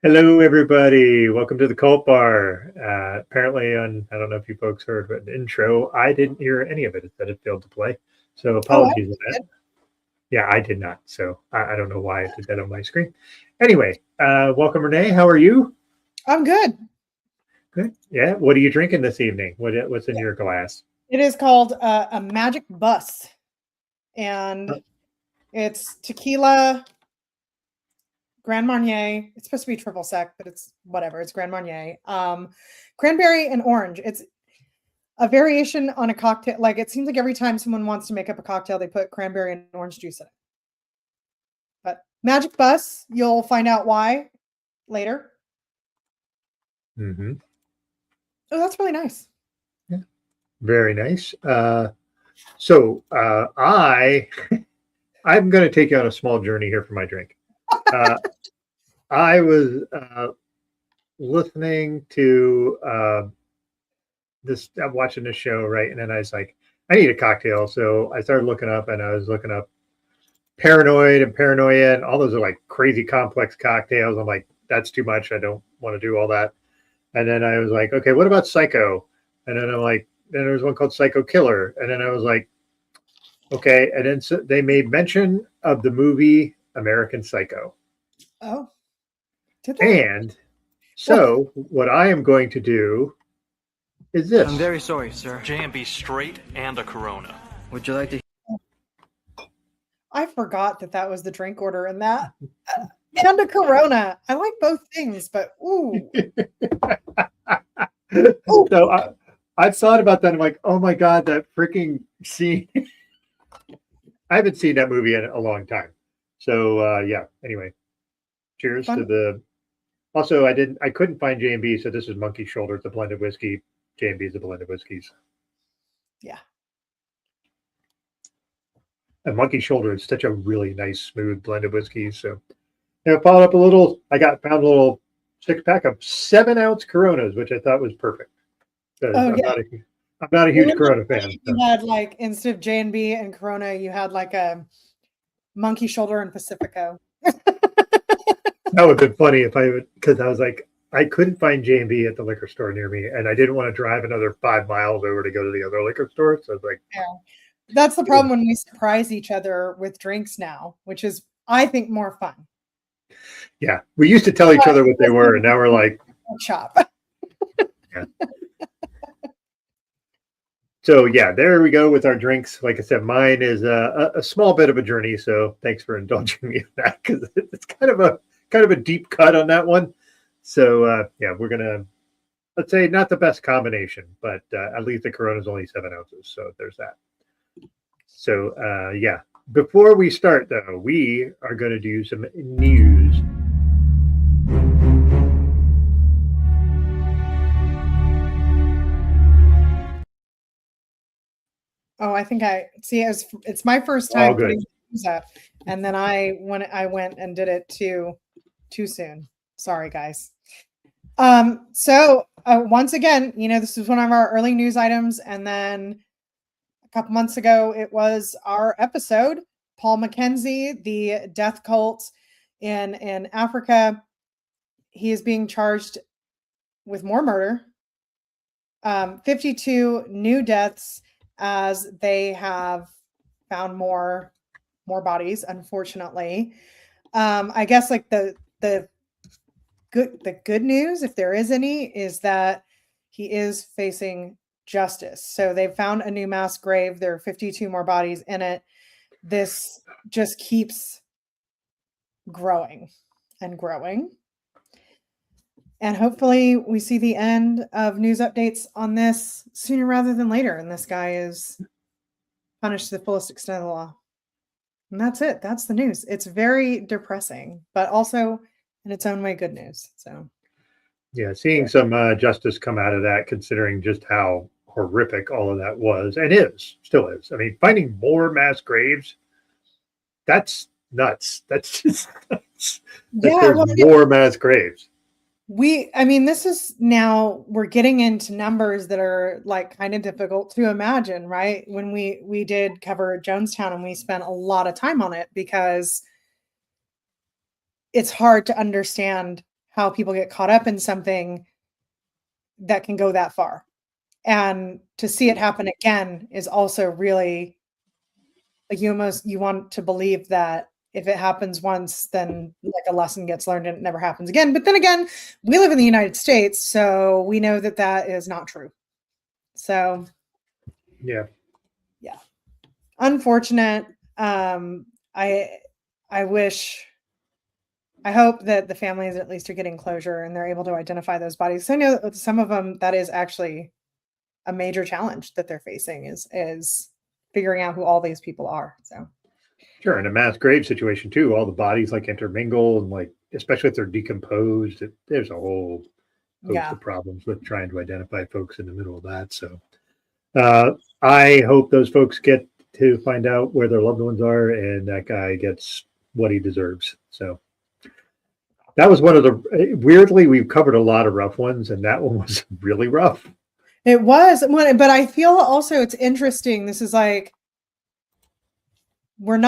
Hello, everybody. Welcome to the Cult Bar. Apparently, I don't know if you folks heard but an intro. I didn't hear any of it. It said it failed to play. So Oh, I apologies on that. did. Yeah, I did not. So I don't know why it did that on my screen. Anyway, welcome, Renee. How are you? I'm good. Good. Yeah. What are you drinking this evening? What's in your glass? It is called a Magic Bus, and it's tequila, Grand Marnier. It's supposed to be triple sec, but it's whatever. It's Grand Marnier. Cranberry and orange. It's a variation on a cocktail. Like it seems like every time someone wants to make up a cocktail, they put cranberry and orange juice in it. But Magic Bus, you'll find out why later. Mm-hmm. Oh, that's really nice. Yeah. Very nice. So I'm going to take you on a small journey here for my drink. I was listening to I'm watching this show, right? And then I was like, I need a cocktail. So I started looking up and I was looking up Paranoid and Paranoia, and all those are like crazy complex cocktails. I'm like, that's too much. I don't want to do all that. And then I was like, okay, what about Psycho? And then I'm like, then there was one called Psycho Killer. And then I was like, okay. And then they made mention of the movie American Psycho. Oh, did they? And so what I am going to do is this. I'm very sorry, sir. J&B straight and a Corona. Would you like to? I forgot that was the drink order in that. And a Corona. I like both things, but ooh. So I've thought about that. I'm like, oh my God, that freaking scene. I haven't seen that movie in a long time. So yeah, anyway, cheers Fun. to the. Also, I couldn't find J&B, so this is Monkey Shoulder. It's a blended whiskey. J&B is a blended whiskeys. Yeah. And Monkey Shoulder is such a really nice, smooth blended whiskey. So, followed up a little. Found a little 6-pack of 7-ounce Coronas, which I thought was perfect. Oh, yeah. I'm not a huge Corona fan. You had like instead of J&B and Corona, you had like a Monkey Shoulder and Pacifico. That would have been funny if because I was like, I couldn't find J&B at the liquor store near me, and I didn't want to drive another 5 miles over to go to the other liquor store. So I was like, yeah. That's the problem when we surprise each other with drinks now, which is, I think, more fun. Yeah, we used to tell each other what they were, and now we're like, shop. Yeah. So yeah, there we go with our drinks. Like I said, mine is a small bit of a journey. So thanks for indulging me in that, because it's kind of a deep cut on that one. So yeah, we're gonna, let's say, not the best combination, but at least the Corona is only 7 ounces. So there's that. So yeah, before we start though, we are going to do some news. Oh, I think I see. It's my first time putting news up, and then I went and did it too soon. Sorry, guys. So once again, this is one of our early news items, and then a couple months ago, it was our episode. Paul Mackenzie, the death cult in Africa, he is being charged with more murder. 52 new deaths, as they have found more bodies, unfortunately. I guess like the good news, if there is any, is that he is facing justice. So they've found a new mass grave. There are 52 more bodies in it. This just keeps growing and growing. And hopefully we see the end of news updates on this sooner rather than later. And this guy is punished to the fullest extent of the law. And that's it. That's the news. It's very depressing, but also in its own way, good news. So, yeah, seeing some justice come out of that, considering just how horrific all of that was and still is. I mean, finding more mass graves, that's nuts. That's just nuts. Yeah, more mass graves. This is now, we're getting into numbers that are like kind of difficult to imagine, right? When we did cover Jonestown, and we spent a lot of time on it because it's hard to understand how people get caught up in something that can go that far. And to see it happen again is also really like you want to believe that if it happens once, then like a lesson gets learned and it never happens again. But then again, we live in the United States, so we know that that is not true. So Yeah. Unfortunate. I hope that the families at least are getting closure and they're able to identify those bodies. So I know that some of them, that is actually a major challenge that they're facing is figuring out who all these people are. So Sure. In a mass grave situation too, all the bodies like intermingle and like, especially if they're decomposed, there's a whole host of problems with trying to identify folks in the middle of that. So I hope those folks get to find out where their loved ones are and that guy gets what he deserves. So that was one of the weirdly, we've covered a lot of rough ones, and that one was really rough. It was, but I feel also it's interesting. This is like we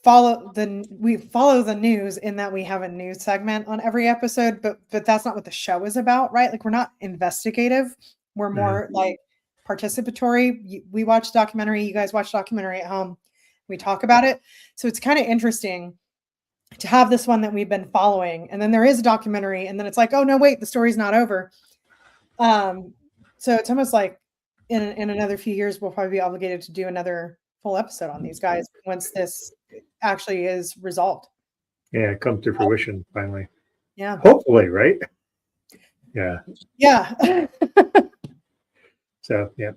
follow the news in that we have a news segment on every episode, but that's not what the show is about, right? Like we're not investigative. We're more like participatory. We watch documentary, you guys watch documentary at home. We talk about it. So it's kind of interesting to have this one that we've been following, and then there is a documentary, and then it's like, oh no, wait, the story's not over. So it's almost like in another few years, we'll probably be obligated to do another full episode on these guys once this actually is resolved. Yeah, it comes to fruition finally. Yeah. Hopefully, right? Yeah. Yeah. So, yeah.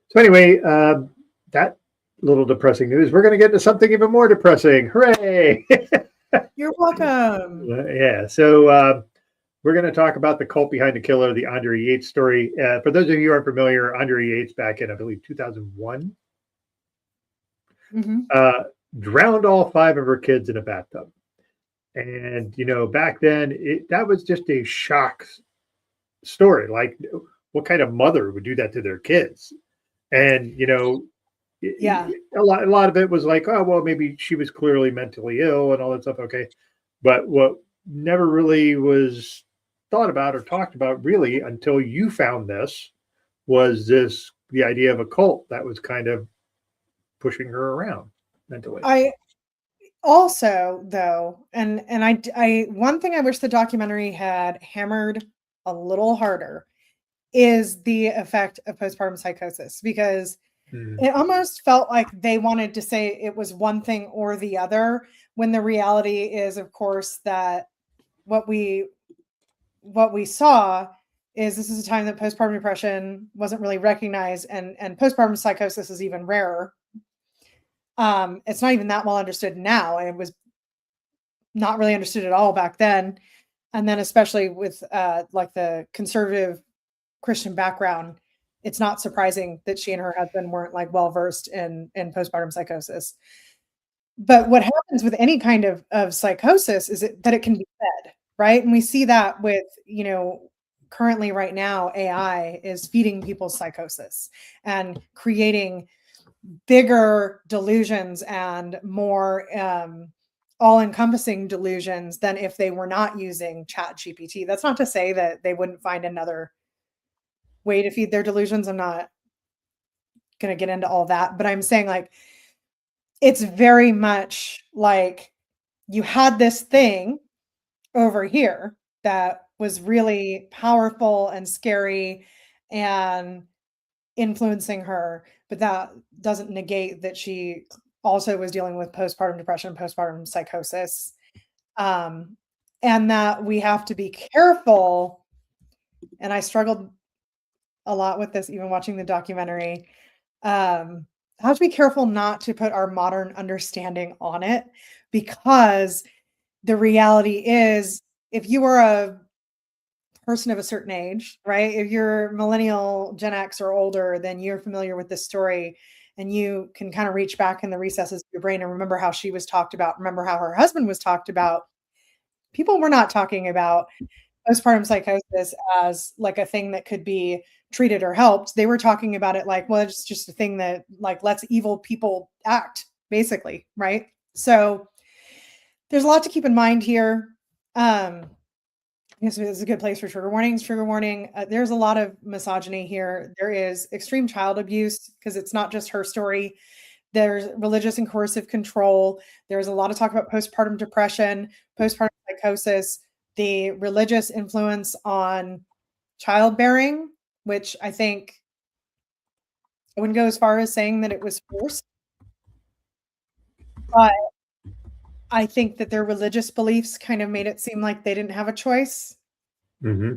So anyway, that little depressing news, we're going to get into something even more depressing. Hooray! You're welcome. Yeah. So we're going to talk about the cult behind the killer, the Andrea Yates story. For those of you who aren't familiar, Andrea Yates back in, I believe, 2001, drowned all 5 of her kids in a bathtub. And, back then, that was just a shock story. Like, what kind of mother would do that to their kids? And, yeah, a lot of it was like, oh, well, maybe she was clearly mentally ill and all that stuff. Okay. But what never really was thought about or talked about really until you found this was the idea of a cult that was kind of pushing her around mentally. I also, though, and I one thing I wish the documentary had hammered a little harder is the effect of postpartum psychosis, because it almost felt like they wanted to say it was one thing or the other, when the reality is, of course, that what we saw is this is a time that postpartum depression wasn't really recognized, and postpartum psychosis is even rarer. It's not even that well understood now, and it was not really understood at all back then. And then especially with like the conservative Christian background, it's not surprising that she and her husband weren't like well versed in postpartum psychosis. But what happens with any kind of psychosis is that it can be fed, right? And we see that with, currently right now, AI is feeding people psychosis and creating bigger delusions and more all-encompassing delusions than if they were not using Chat GPT. That's not to say that they wouldn't find another way to feed their delusions. I'm not going to get into all that, but I'm saying like it's very much like you had this thing over here that was really powerful and scary and influencing her, but that doesn't negate that she also was dealing with postpartum depression, postpartum psychosis, and that we have to be careful. And I struggled a lot with this, even watching the documentary. I have to be careful not to put our modern understanding on it, because the reality is, if you are a person of a certain age, right? If you're millennial, Gen X or older, then you're familiar with this story and you can kind of reach back in the recesses of your brain and remember how she was talked about, remember how her husband was talked about. People were not talking about postpartum psychosis as like a thing that could be treated or helped. They were talking about it like, well, it's just a thing that like lets evil people act, basically, right? So there's a lot to keep in mind here. I guess this is a good place for trigger warnings. Trigger warning. There's a lot of misogyny here. There is extreme child abuse because it's not just her story. There's religious and coercive control. There's a lot of talk about postpartum depression, postpartum psychosis, the religious influence on childbearing, which I think I wouldn't go as far as saying that it was forced, but I think that their religious beliefs kind of made it seem like they didn't have a choice. Mm-hmm.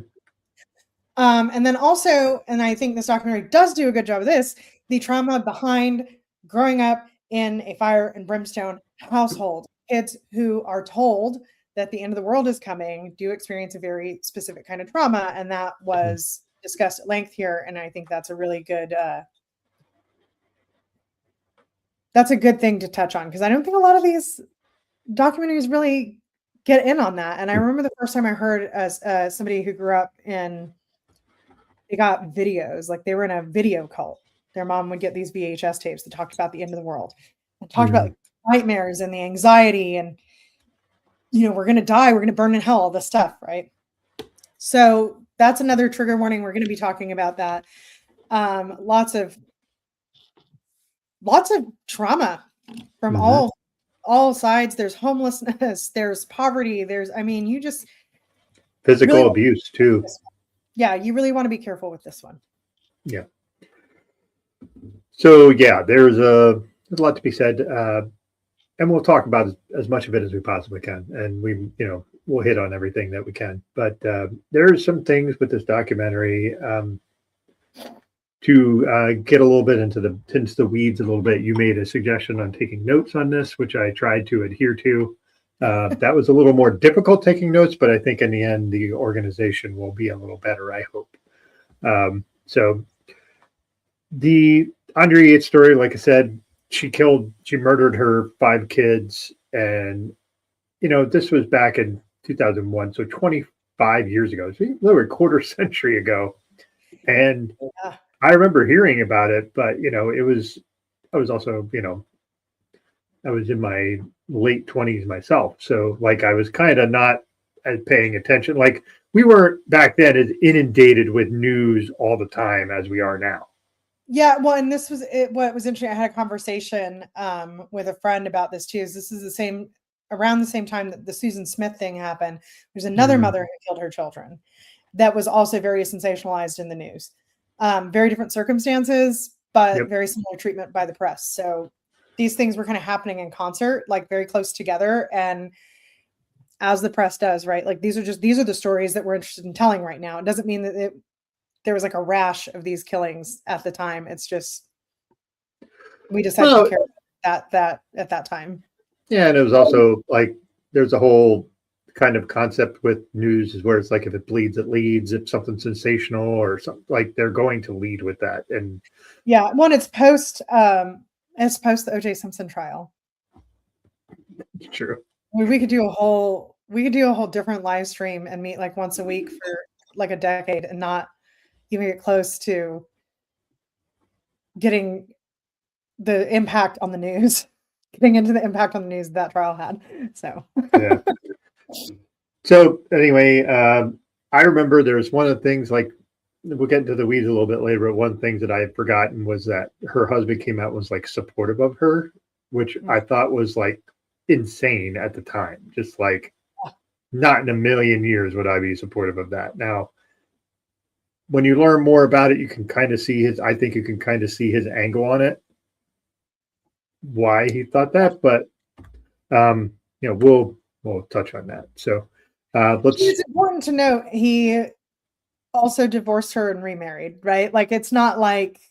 And then also, and I think this documentary does do a good job of this, the trauma behind growing up in a fire and brimstone household. Kids who are told that the end of the world is coming do experience a very specific kind of trauma, and that was discussed at length here. And I think that's a really good that's a good thing to touch on, because I don't think a lot of these documentaries really get in on that. And I remember the first time I heard as somebody who grew up in, they got videos, like they were in a video cult. Their mom would get these VHS tapes that talked about the end of the world and talked about like, nightmares and the anxiety and, you know, we're going to die, we're going to burn in hell, all this stuff, right? So that's another trigger warning. We're going to be talking about that. Lots of trauma from all sides. There's homelessness, there's poverty, there's, I mean, you just physical really abuse too. Yeah, you really want to be careful with this one. Yeah. So yeah, there's a lot to be said, and we'll talk about as much of it as we possibly can, and we'll hit on everything that we can. But there's some things with this documentary to get a little bit into the weeds a little bit. You made a suggestion on taking notes on this, which I tried to adhere to. That was a little more difficult taking notes, but I think in the end, the organization will be a little better, I hope. So the Andrea Yates story, like I said, she murdered her 5 kids. And, this was back in 2001. So 25 years ago, so literally a quarter century ago. And I remember hearing about it, but, I was also, I was in my late 20s myself. So like, I was kind of not as paying attention. Like we weren't back then as inundated with news all the time as we are now. Yeah. Well, and this was it. What was interesting, I had a conversation with a friend about this too. This is around the same time that the Susan Smith thing happened. There's another mother who killed her children that was also very sensationalized in the news. Very different circumstances, but very similar treatment by the press. So these things were kind of happening in concert, like very close together. And as the press does, right? Like these are the stories that we're interested in telling right now. It doesn't mean that there was like a rash of these killings at the time. It's just, we decided to care about that at that time. Yeah. And it was also like, there's a whole kind of concept with news is where it's like, if it bleeds, it leads. If something's sensational or something, like they're going to lead with that. And yeah, it's post the OJ Simpson trial. True. We could do a whole different live stream and meet like once a week for like a decade and not even get close to getting the impact on the news, getting into the impact on the news that trial had. So yeah. So anyway, I remember there's one of the things, like we'll get into the weeds a little bit later, but one of the things that I had forgotten was that her husband came out and was like supportive of her, which I thought was like insane at the time. Just like not in a million years would I be supportive of that. Now, when you learn more about it, you can kind of see his angle on it, why he thought that, but we'll touch on that. So it's important to note he also divorced her and remarried, right? Like it's not like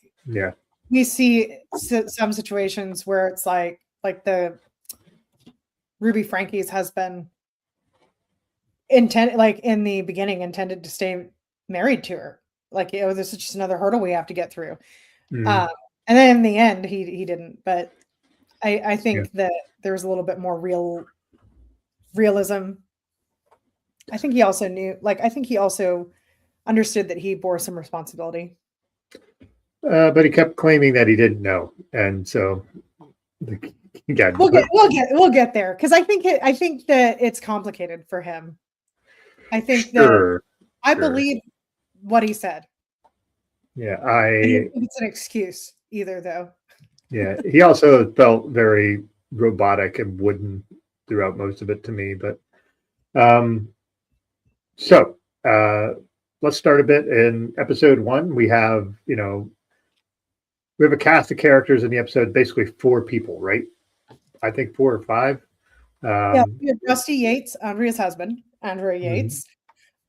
we see some situations where it's like the Ruby Frankie's husband like in the beginning intended to stay married to her. Like, this is just another hurdle we have to get through. And then in the end, he didn't. But I think that there was a little bit more realism. I think he also knew, I think he also understood that he bore some responsibility. But he kept claiming that he didn't know. And so we'll get there. Because I think that it's complicated for him. I think Sure. I Sure. believe what he said. Yeah, I don't think it's an excuse either, though. yeah. He also felt very robotic and wooden throughout most of it to me. But so let's start a bit in episode 1. We have a cast of characters in the episode, basically 4 people, right? I think 4 or 5. Yeah, we have Rusty Yates, Andrea's husband, Andrea Yates.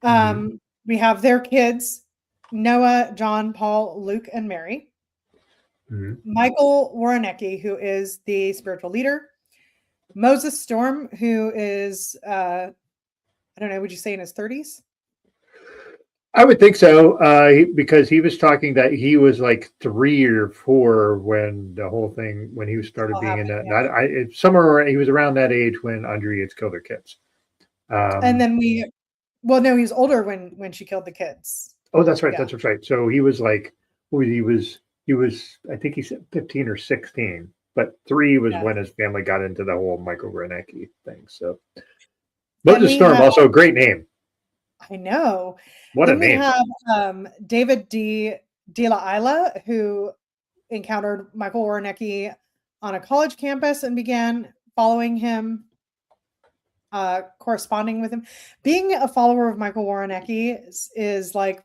Mhm. We have their kids, Noah, John, Paul, Luke, and Mary. Mhm. Michael Warrenecki, who is the spiritual leader. Moses Storm, who is, I don't know, would you say in his 30s? I would think so, because he was talking that he was like 3 or 4 when the whole thing, when he started All being in happened, that. yeah. It's somewhere he was around that age when Andrea Yates killed her kids. And then well, no, he was older when she killed the kids. Oh, that's right. Yeah. That's right. So he was like, he was, I think he said 15 or 16, but 3 was when his family got into the whole Michael Renecki thing. So Moses Storm, also a great name. I know. What then a name. We have David De La Isla, who encountered Michael Warrenecki on a college campus and began following him, corresponding with him. Being a follower of Michael Warrenecki is like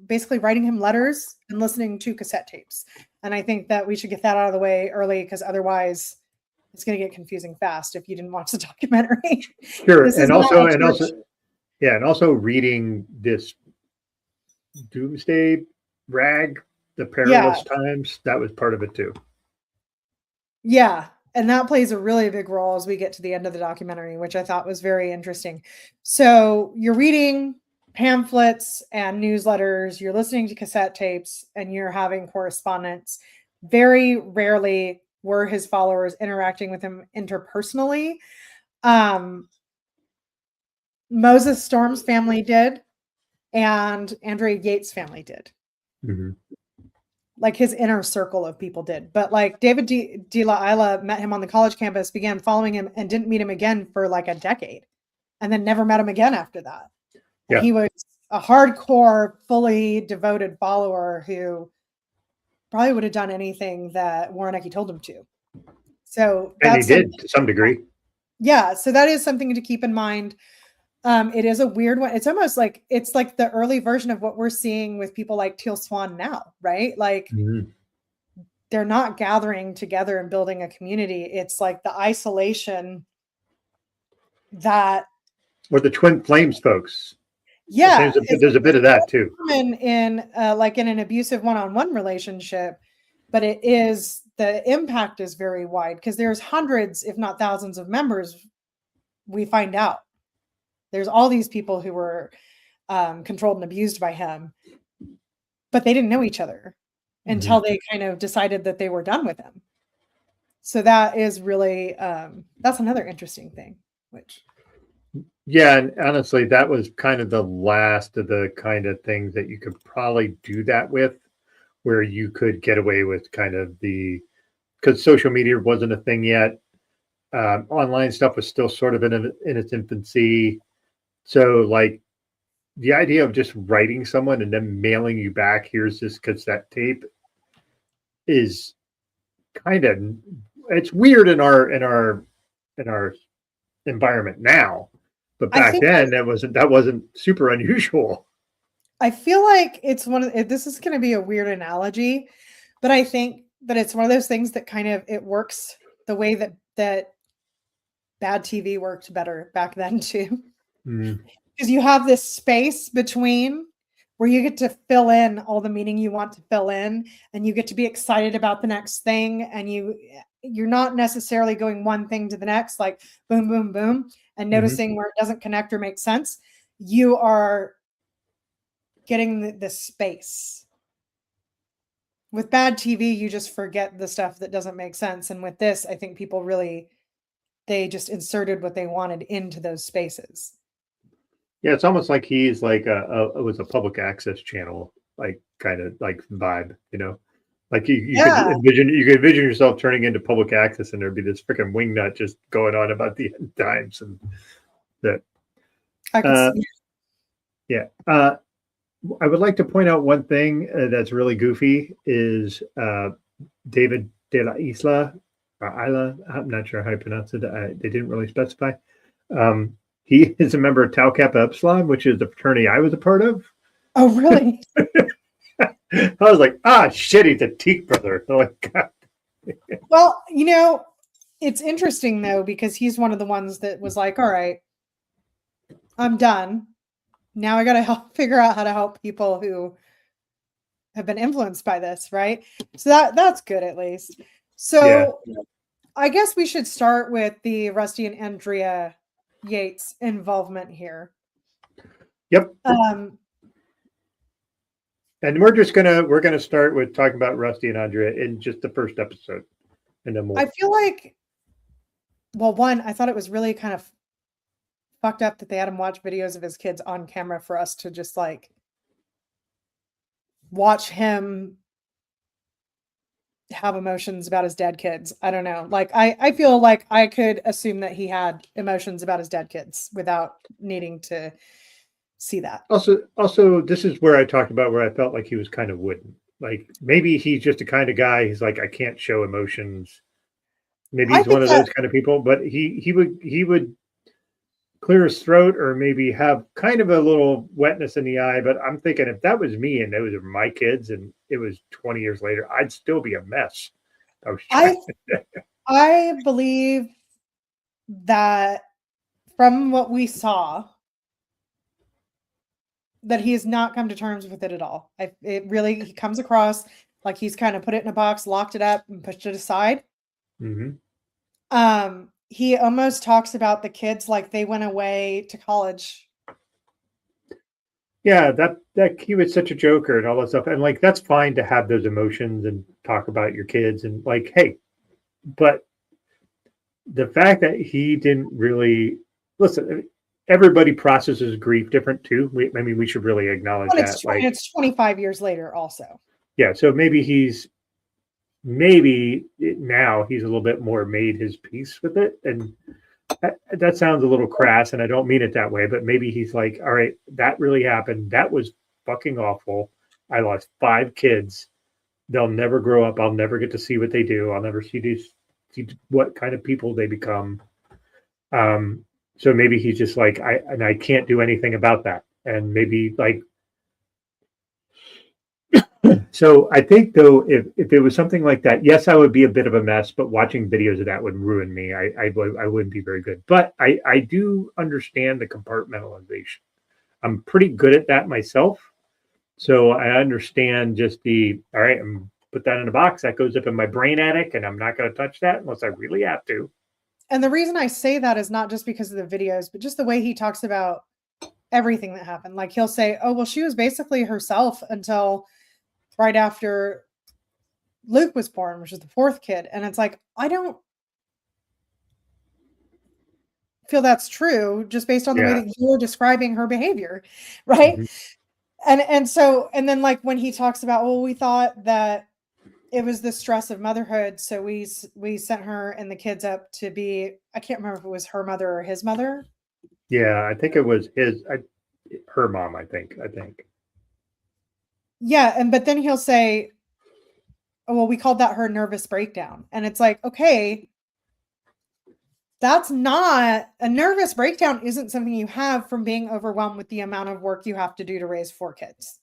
basically writing him letters and listening to cassette tapes. And I think that we should get that out of the way early, because otherwise it's going to get confusing fast if you didn't watch the documentary. Sure. And also reading this Doomsday Rag, The Perilous Times, that was part of it too. Yeah. And that plays a really big role as we get to the end of the documentary, which I thought was very interesting. So you're reading pamphlets and newsletters, you're listening to cassette tapes, and you're having correspondence. Very rarely were his followers interacting with him interpersonally. Moses Storm's family did, and Andrea Yates' family did. Mm-hmm. Like his inner circle of people did. But like David De La Isla met him on the college campus, began following him, and didn't meet him again for like a decade, and then never met him again after that. And he was a hardcore, fully devoted follower who probably would have done anything that Warrenecki told him to. So and he did to some degree. Yeah. So that is something to keep in mind. It is a weird one. It's almost like it's like the early version of what we're seeing with people like Teal Swan now, right? Like they're not gathering together and building a community. It's like the isolation that, or the Twin Flames folks. Yeah, there's a bit of that too. In like in an abusive one-on-one relationship, but the impact is very wide, because there's hundreds, if not thousands, of members. We find out there's all these people who were controlled and abused by him, but they didn't know each other until they kind of decided that they were done with him. So that is really, that's another interesting thing, Yeah, and honestly, that was kind of the last of the kind of things that you could probably do that with, where you could get away with kind of because social media wasn't a thing yet. Online stuff was still sort of in its infancy. So like the idea of just writing someone and then mailing you back, here's this cassette tape, is kind of, it's weird in our environment now. But back then, that wasn't super unusual. I feel like it's this is going to be a weird analogy, but I think that it's one of those things that kind of, it works the way that bad TV worked better back then too. Because you have this space between where you get to fill in all the meaning you want to fill in, and you get to be excited about the next thing, and you're not necessarily going one thing to the next, like boom, boom, boom, and noticing where it doesn't connect or make sense. You are getting the space. With bad TV, you just forget the stuff that doesn't make sense. And with this, I think people really, they just inserted what they wanted into those spaces. Yeah, it's almost like he's like it was a public access channel, like kind of like vibe, like you could envision yourself turning into public access, and there'd be this freaking wingnut just going on about the end times and that. I could see. Yeah. I would like to point out one thing that's really goofy is David de la Isla, or Isla. I'm not sure how you pronounce it. They didn't really specify. He is a member of Tau Kappa Epsilon, which is the fraternity I was a part of. Oh, really? I was like, shit, he's a Teak brother. Oh, my God. Well, it's interesting though, because he's one of the ones that was like, all right, I'm done. Now I got to figure out how to help people who have been influenced by this, right? So that's good at least. So I guess we should start with the Rusty and Andrea Yates involvement here. Yep. And we're gonna start with talking about Rusty and Andrea in just the first episode, and then I feel like, well, one, I thought it was really kind of fucked up that they had him watch videos of his kids on camera for us to just like watch him have emotions about his dead kids. I don't know. Like I feel like I could assume that he had emotions about his dead kids without needing to see that. Also, this is where I talked about where I felt like he was kind of wooden. Like maybe he's just the kind of guy. He's like, I can't show emotions. Maybe he's one of those kind of people. But he would clear his throat or maybe have kind of a little wetness in the eye. But I'm thinking if that was me and those are my kids and it was 20 years later, I'd still be a mess. I believe that from what we saw, that he has not come to terms with it at all. He comes across like he's kind of put it in a box, locked it up, and pushed it aside. Mm-hmm. He almost talks about the kids like they went away to college. Yeah, that he was such a joker and all that stuff. And like that's fine to have those emotions and talk about your kids and like, hey, but the fact that he didn't really listen, everybody processes grief different too. We should really acknowledge that. It's 25 years later also. Yeah, so maybe now he's a little bit more made his peace with it. And that sounds a little crass and I don't mean it that way, but maybe he's like, all right, that really happened. That was fucking awful. I lost 5 kids. They'll never grow up. I'll never get to see what they do. I'll never see what kind of people they become. So maybe he's just like, I can't do anything about that. And maybe like, so I think though, if it was something like that, yes, I would be a bit of a mess, but watching videos of that would ruin me. I wouldn't be very good, but I do understand the compartmentalization. I'm pretty good at that myself. So I understand just all right, I'm put that in a box that goes up in my brain attic and I'm not going to touch that unless I really have to. And the reason I say that is not just because of the videos, but just the way he talks about everything that happened. Like he'll say, oh, well, she was basically herself until right after Luke was born, which is the 4th kid. And it's like, I don't feel that's true just based on the way that you're describing her behavior. Right. Mm-hmm. And then like when he talks about, well, we thought that it was the stress of motherhood. So we sent her and the kids up to be, I can't remember if it was her mother or his mother. Yeah, I think it was her mom, I think. Yeah. But then he'll say, oh, well, we called that her nervous breakdown. And it's like, okay, that's not a nervous breakdown. Isn't something you have from being overwhelmed with the amount of work you have to do to raise 4 kids.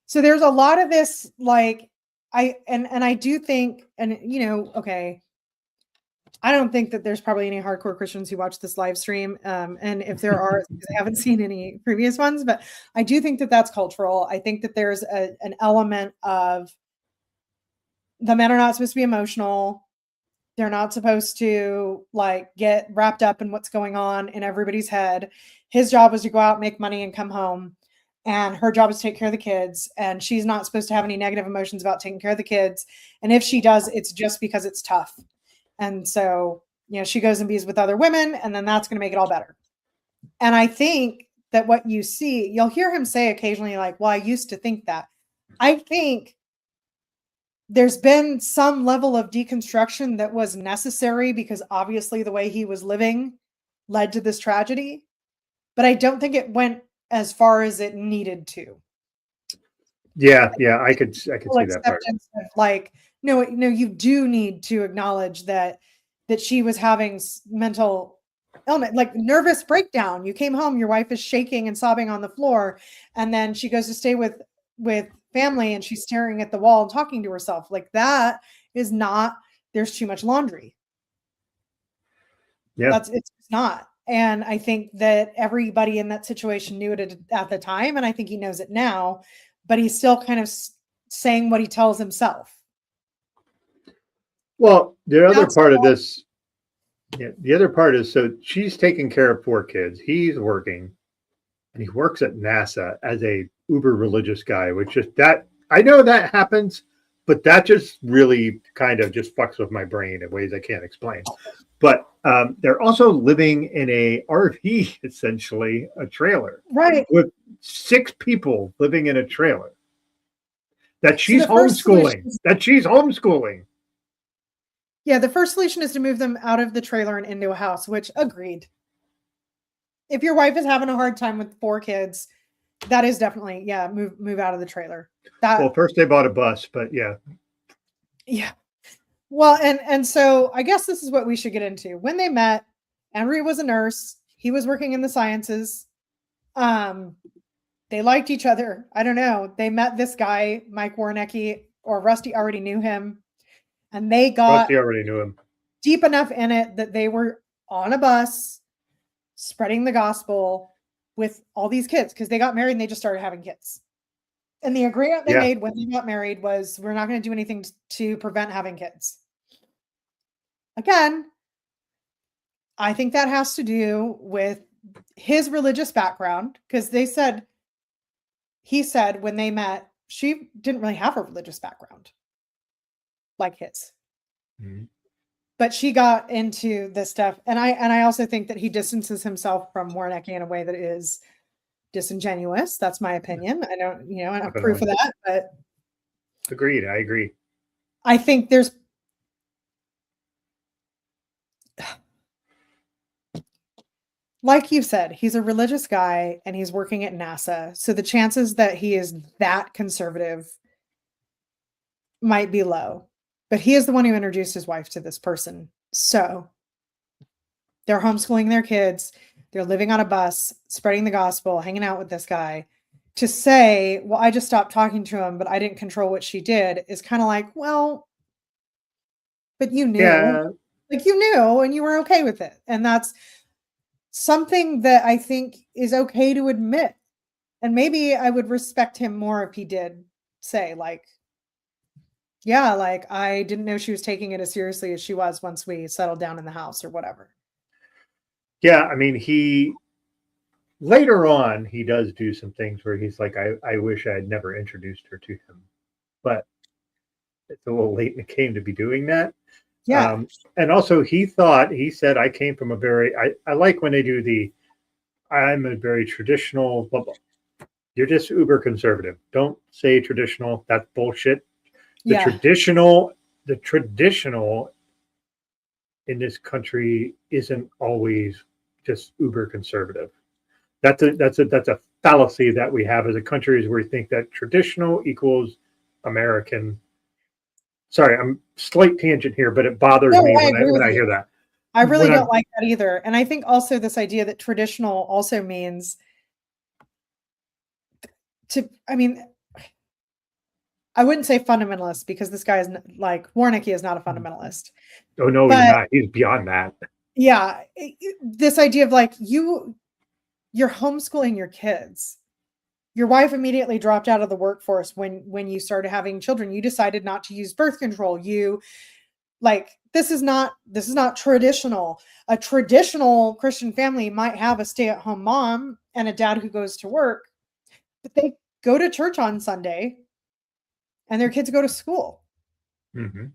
So there's a lot of this, like, I do think, and okay, I don't think that there's probably any hardcore Christians who watch this live stream. And if there are, I haven't seen any previous ones, but I do think that that's cultural. I think that there's an element of the men are not supposed to be emotional. They're not supposed to like get wrapped up in what's going on in everybody's head. His job was to go out, make money and come home. And her job is to take care of the kids. And she's not supposed to have any negative emotions about taking care of the kids. And if she does, it's just because it's tough. And so, she goes and bees with other women, and then that's going to make it all better. And I think that what you see, you'll hear him say occasionally, like, well, I used to think that. I think there's been some level of deconstruction that was necessary because obviously the way he was living led to this tragedy. But I don't think it went as far as it needed to. Yeah, I could see Full that part. acceptance of like, no, you do need to acknowledge that she was having mental illness, like nervous breakdown. You came home, your wife is shaking and sobbing on the floor, and then she goes to stay with family and she's staring at the wall and talking to herself. Like that is not, there's too much laundry. Yeah. It's not. And I think that everybody in that situation knew it at the time. And I think he knows it now, but he's still kind of saying what he tells himself. Well, the other part of this, the other part is, so she's taking care of 4 kids. He's working, and he works at NASA as a uber religious guy, which just that, I know that happens, but that just really kind of just fucks with my brain in ways I can't explain. But they're also living in a RV, essentially a trailer, right, with 6 people living in a trailer that she's homeschooling. Yeah, the first solution is to move them out of the trailer and into a house, which agreed. If your wife is having a hard time with 4 kids, that is definitely, move out of the trailer. Well, first they bought a bus, but yeah. Yeah. Well, and so I guess this is what we should get into. When they met, Andrea was a nurse. He was working in the sciences. They liked each other. I don't know. They met this guy, Mike Warnecki, or Rusty already knew him. And they got Rusty already knew him. Deep enough in it that they were on a bus spreading the gospel with all these kids, because they got married and they just started having kids. And the agreement they made when they got married was, we're not going to do anything to prevent having kids. Again, I think that has to do with his religious background, because he said when they met, she didn't really have a religious background like his. Mm-hmm. But she got into this stuff. And I also think that he distances himself from Warnecki in a way that is disingenuous. That's my opinion. I don't, I don't have proof of that, but agreed. I agree. I think there's like you said, he's a religious guy and he's working at NASA. So the chances that he is that conservative might be low, but he is the one who introduced his wife to this person. So they're homeschooling their kids. They're living on a bus, spreading the gospel, hanging out with this guy. To say, well, I just stopped talking to him, but I didn't control what she did, is kind of like, well, but you knew. Yeah. Like you knew and you were okay with it. And that's something that I think is okay to admit. And maybe I would respect him more if he did say, like, yeah, like I didn't know she was taking it as seriously as she was once we settled down in the house or whatever. Yeah, I mean, later on, he does do some things where he's like, I wish I had never introduced her to him. But it's a little late in the game to be doing that. Yeah. And also he said, I came from I like when they do I'm a very traditional, blah, blah. You're just uber conservative. Don't say traditional. That's bullshit. The traditional in this country isn't always just uber conservative. That's a fallacy that we have as a country, is where we think that traditional equals American. Sorry, I'm slight tangent here, but it bothers me when I hear that. I really don't like that either. And I think also this idea that traditional also means I wouldn't say fundamentalist, because this guy is like, Warnecki is not a fundamentalist. Oh, no, he's not. He's beyond that. Yeah. This idea of like, you're homeschooling your kids. Your wife immediately dropped out of the workforce when you started having children. You decided not to use birth control. This is not traditional. A traditional Christian family might have a stay-at-home mom and a dad who goes to work, but they go to church on Sunday and their kids go to school. Mm-hmm.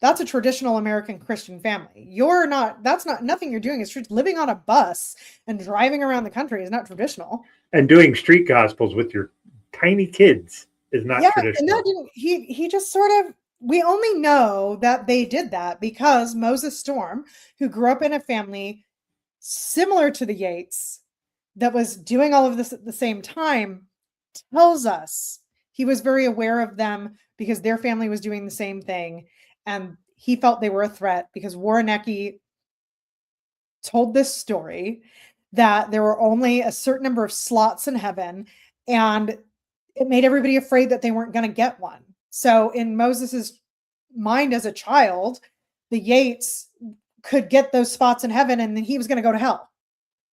That's a traditional American Christian family. Nothing you're doing is living on a bus and driving around the country is not traditional. And doing street gospels with your tiny kids is not traditional. And he just sort of, we only know that they did that because Moses Storm, who grew up in a family similar to the Yates, that was doing all of this at the same time tells us he was very aware of them because their family was doing the same thing. And he felt they were a threat because Warnecki told this story that there were only a certain number of slots in heaven, and it made everybody afraid that they weren't going to get one. So in Moses's mind as a child, the Yates could get those spots in heaven and then he was going to go to hell.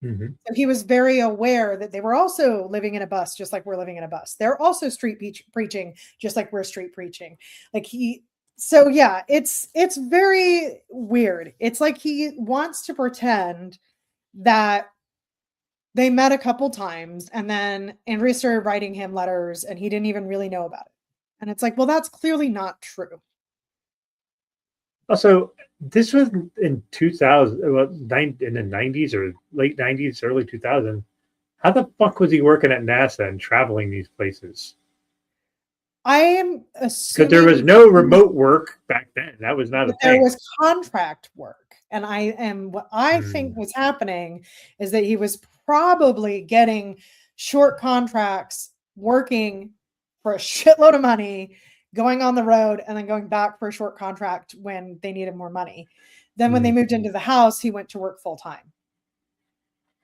Mhm. So he was very aware that they were also living in a bus, just like we're living in a bus. They're also street preaching, just like we're street preaching. So yeah, it's very weird. It's like he wants to pretend that they met a couple times and then Andrea started writing him letters and he didn't even really know about it. And it's like, well, that's clearly not true. Also, this was in 2000, in the 90s or late 90s, early 2000. How the fuck was he working at NASA and traveling these places? I am assuming Because there was no remote work back then. That was not a there thing. was contract work. And what I think was happening is that he was probably getting short contracts, working for a shitload of money, going on the road, and then going back for a short contract when they needed more money. Then when they moved into the house, he went to work full time.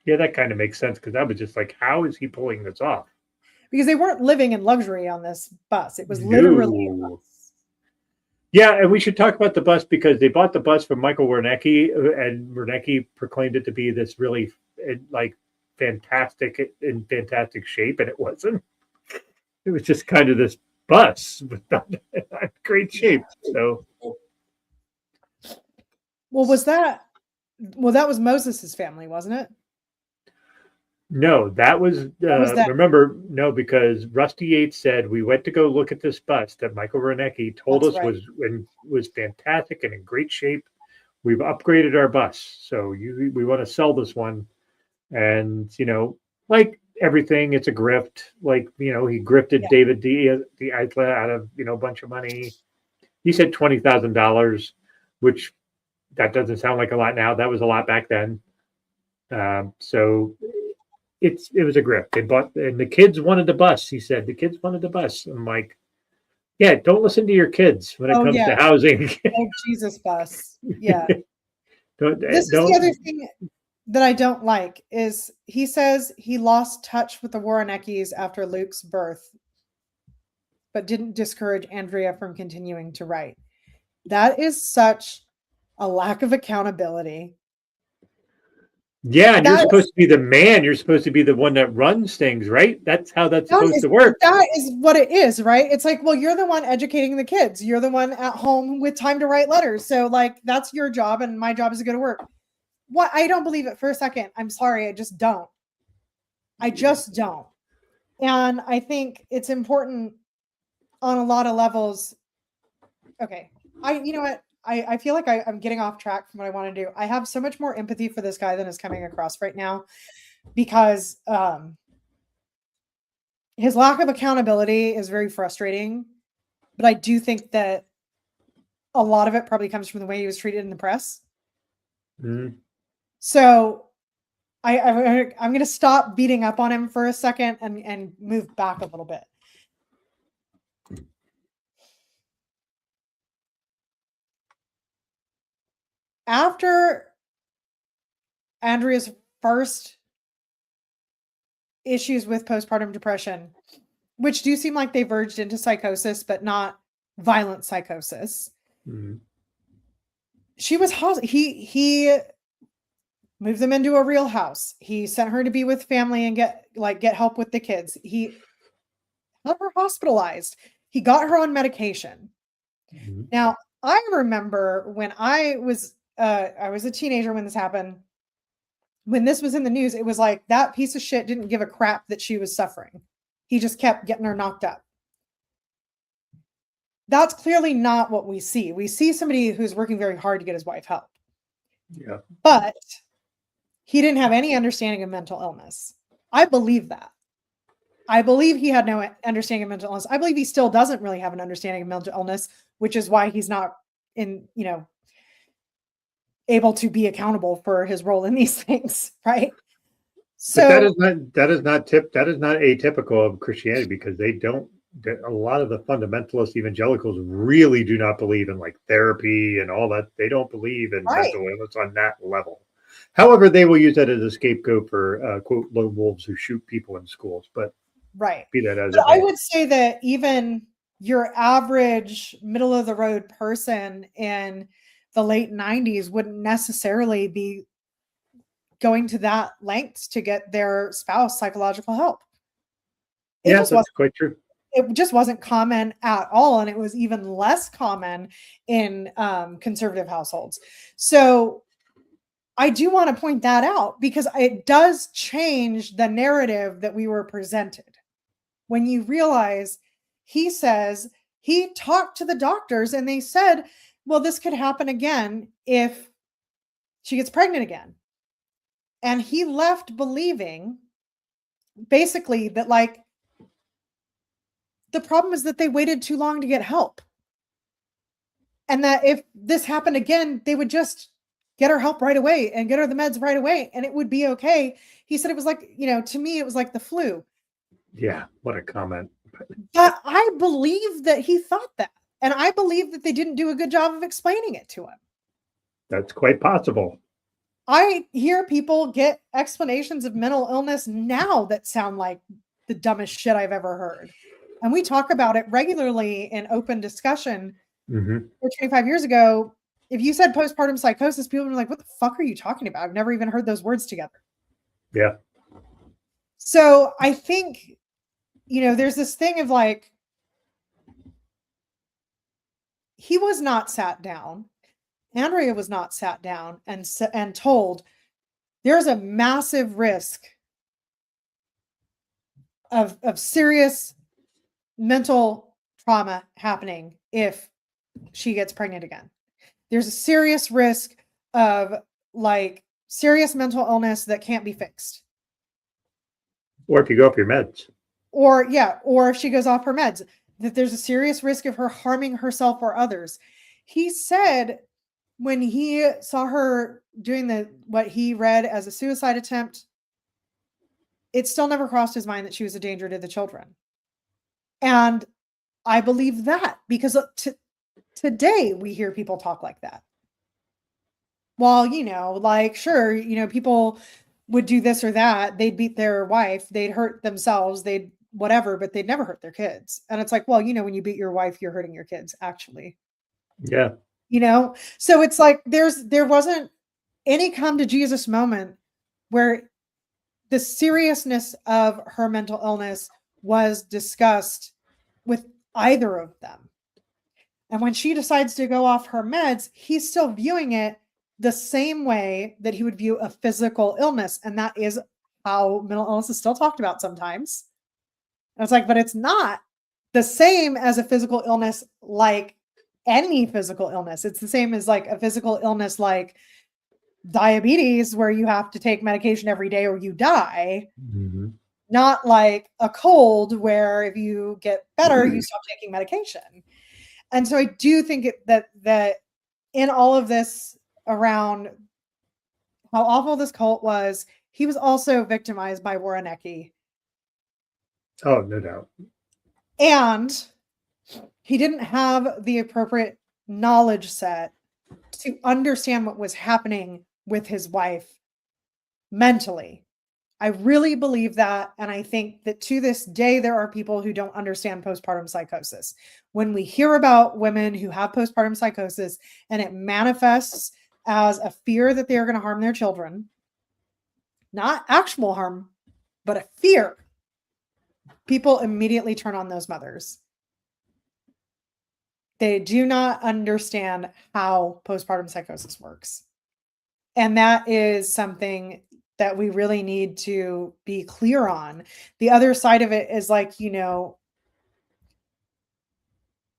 Yeah, that kind of makes sense because I was just like, how is he pulling this off? Because they weren't living in luxury on this bus. It was literally a bus. Yeah, and we should talk about the bus because they bought the bus from Michael Wernicke, and Wernicke proclaimed it to be this really like fantastic shape, and it wasn't. It was just kind of this bus with not great shape. So, that was Moses's family, wasn't it? no, that was that? remember, no, because Rusty Yates said we went to go look at this bus that Michael Wernicke told us was fantastic and in great shape. We've upgraded our bus, so we want to sell this one, and like everything, it's a grift. Like he grifted David the Eichler out of a bunch of money. He said $20,000, which that doesn't sound like a lot now. That was a lot back then. So it was a grift. They bought, and the kids wanted the bus. He said the kids wanted the bus. I'm like, yeah, don't listen to your kids when it comes to housing. Oh, Jesus bus. Yeah. This is the other thing that I don't like is he says he lost touch with the Warneckis after Luke's birth, but didn't discourage Andrea from continuing to write. That is such a lack of accountability. Yeah, and you're supposed to be the man. You're supposed to be the one that runs things, right? That's how that's supposed to work. That is what it is, right? It's like, well, you're the one educating the kids. You're the one at home with time to write letters. So, like, that's your job, and my job is to go to work. What? I don't believe it for a second. I'm sorry. I just don't. And I think it's important on a lot of levels. Okay. You know what? I feel like I'm getting off track from what I want to do. I have so much more empathy for this guy than is coming across right now because his lack of accountability is very frustrating. But I do think that a lot of it probably comes from the way he was treated in the press. Mm-hmm. So I'm going to stop beating up on him for a second and move back a little bit. After Andrea's first issues with postpartum depression, which do seem like they verged into psychosis, but not violent psychosis. Mm-hmm. She was he moved them into a real house. He sent her to be with family and get help with the kids. He had her hospitalized. He got her on medication. Mm-hmm. Now, I remember when I was a teenager when this happened. When this was in the news, it was like that piece of shit didn't give a crap that she was suffering. He just kept getting her knocked up. That's clearly not what we see. We see somebody who's working very hard to get his wife help. Yeah. But he didn't have any understanding of mental illness. I believe that. I believe he had no understanding of mental illness. I believe he still doesn't really have an understanding of mental illness, which is why he's not able to be accountable for his role in these things, right? But So that is not atypical of Christianity, because they don't. A lot of the fundamentalist evangelicals really do not believe in like therapy and all that. They don't believe in right. mental illness on that level. However, they will use that as a scapegoat for quote lone wolves who shoot people in schools. But Right. be that as But it I may. would say that even your average middle of the road person in the late 90s wouldn't necessarily be going to that lengths to get their spouse psychological help. Yeah, that's quite true. It just wasn't common at all, and it was even less common in conservative households. So I do want to point that out, because it does change the narrative that we were presented. When you realize he says he talked to the doctors and they said, well, this could happen again if she gets pregnant again. And he left believing basically that, like, the problem is that they waited too long to get help. And that if this happened again, they would just get her help right away and get her the meds right away and it would be okay. He said it was like, to me, it was like the flu. Yeah, what a comment. But I believe that he thought that. And I believe that they didn't do a good job of explaining it to him. That's quite possible. I hear people get explanations of mental illness now that sound like the dumbest shit I've ever heard. And we talk about it regularly in open discussion. Mm-hmm. 25 years ago, if you said postpartum psychosis, people were like, what the fuck are you talking about? I've never even heard those words together. Yeah. So I think, there's this thing of like, he was not sat down. Andrea was not sat down and told there's a massive risk of serious mental trauma happening if she gets pregnant again. There's a serious risk of like serious mental illness that can't be fixed. Or if you go off your meds. Or if she goes off her meds, that there's a serious risk of her harming herself or others. He said when he saw her doing what he read as a suicide attempt, it still never crossed his mind that she was a danger to the children. And I believe that, because today we hear people talk like that. Well, sure, people would do this or that. They'd beat their wife, they'd hurt themselves, they'd whatever, but they'd never hurt their kids. And it's like, well, when you beat your wife, you're hurting your kids, actually. Yeah. So it's like there wasn't any come to Jesus moment where the seriousness of her mental illness was discussed with either of them. And when she decides to go off her meds, he's still viewing it the same way that he would view a physical illness. And that is how mental illness is still talked about sometimes. And it's like, but it's not the same as a physical illness like any physical illness. It's the same as like a physical illness like diabetes, where you have to take medication every day or you die. Mm-hmm. Not like a cold where if you get better, you stop taking medication. And so I do think that in all of this around how awful this cult was, he was also victimized by Warrenecki. Oh, no doubt. And he didn't have the appropriate knowledge set to understand what was happening with his wife mentally. I really believe that. And I think that to this day, there are people who don't understand postpartum psychosis. When we hear about women who have postpartum psychosis and it manifests as a fear that they are going to harm their children, not actual harm, but a fear, people immediately turn on those mothers. They do not understand how postpartum psychosis works. And that is something that we really need to be clear on. The other side of it is like,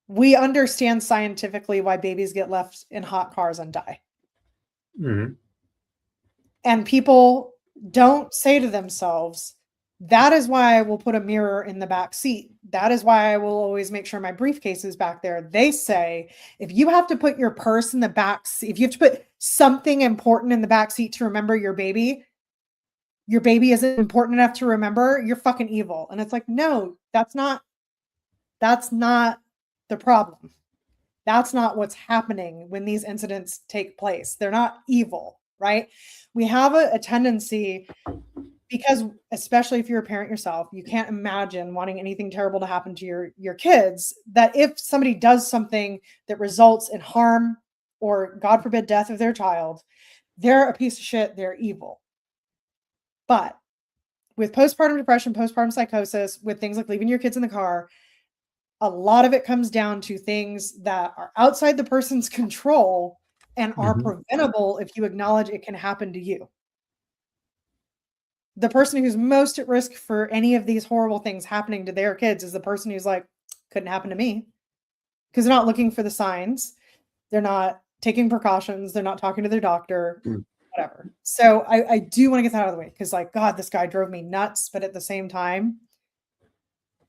we understand scientifically why babies get left in hot cars and die. Mm-hmm. And people don't say to themselves, that is why I will put a mirror in the back seat. That is why I will always make sure my briefcase is back there. They say, if you have to put your purse in the back seat, if you have to put something important in the back seat to remember your baby, your baby isn't important enough to remember, you're fucking evil. And it's like, no, that's not the problem. That's not what's happening when these incidents take place. They're not evil, right? We have a tendency, because especially if you're a parent yourself, you can't imagine wanting anything terrible to happen to your kids, that if somebody does something that results in harm or, God forbid, death of their child, they're a piece of shit, they're evil. But with postpartum depression, postpartum psychosis, with things like leaving your kids in the car, a lot of it comes down to things that are outside the person's control and are preventable if you acknowledge it can happen to you. The person who's most at risk for any of these horrible things happening to their kids is the person who's like, couldn't happen to me. Because they're not looking for the signs. They're not taking precautions. They're not talking to their doctor, whatever. So I do want to get that out of the way, because like, God, this guy drove me nuts. But at the same time,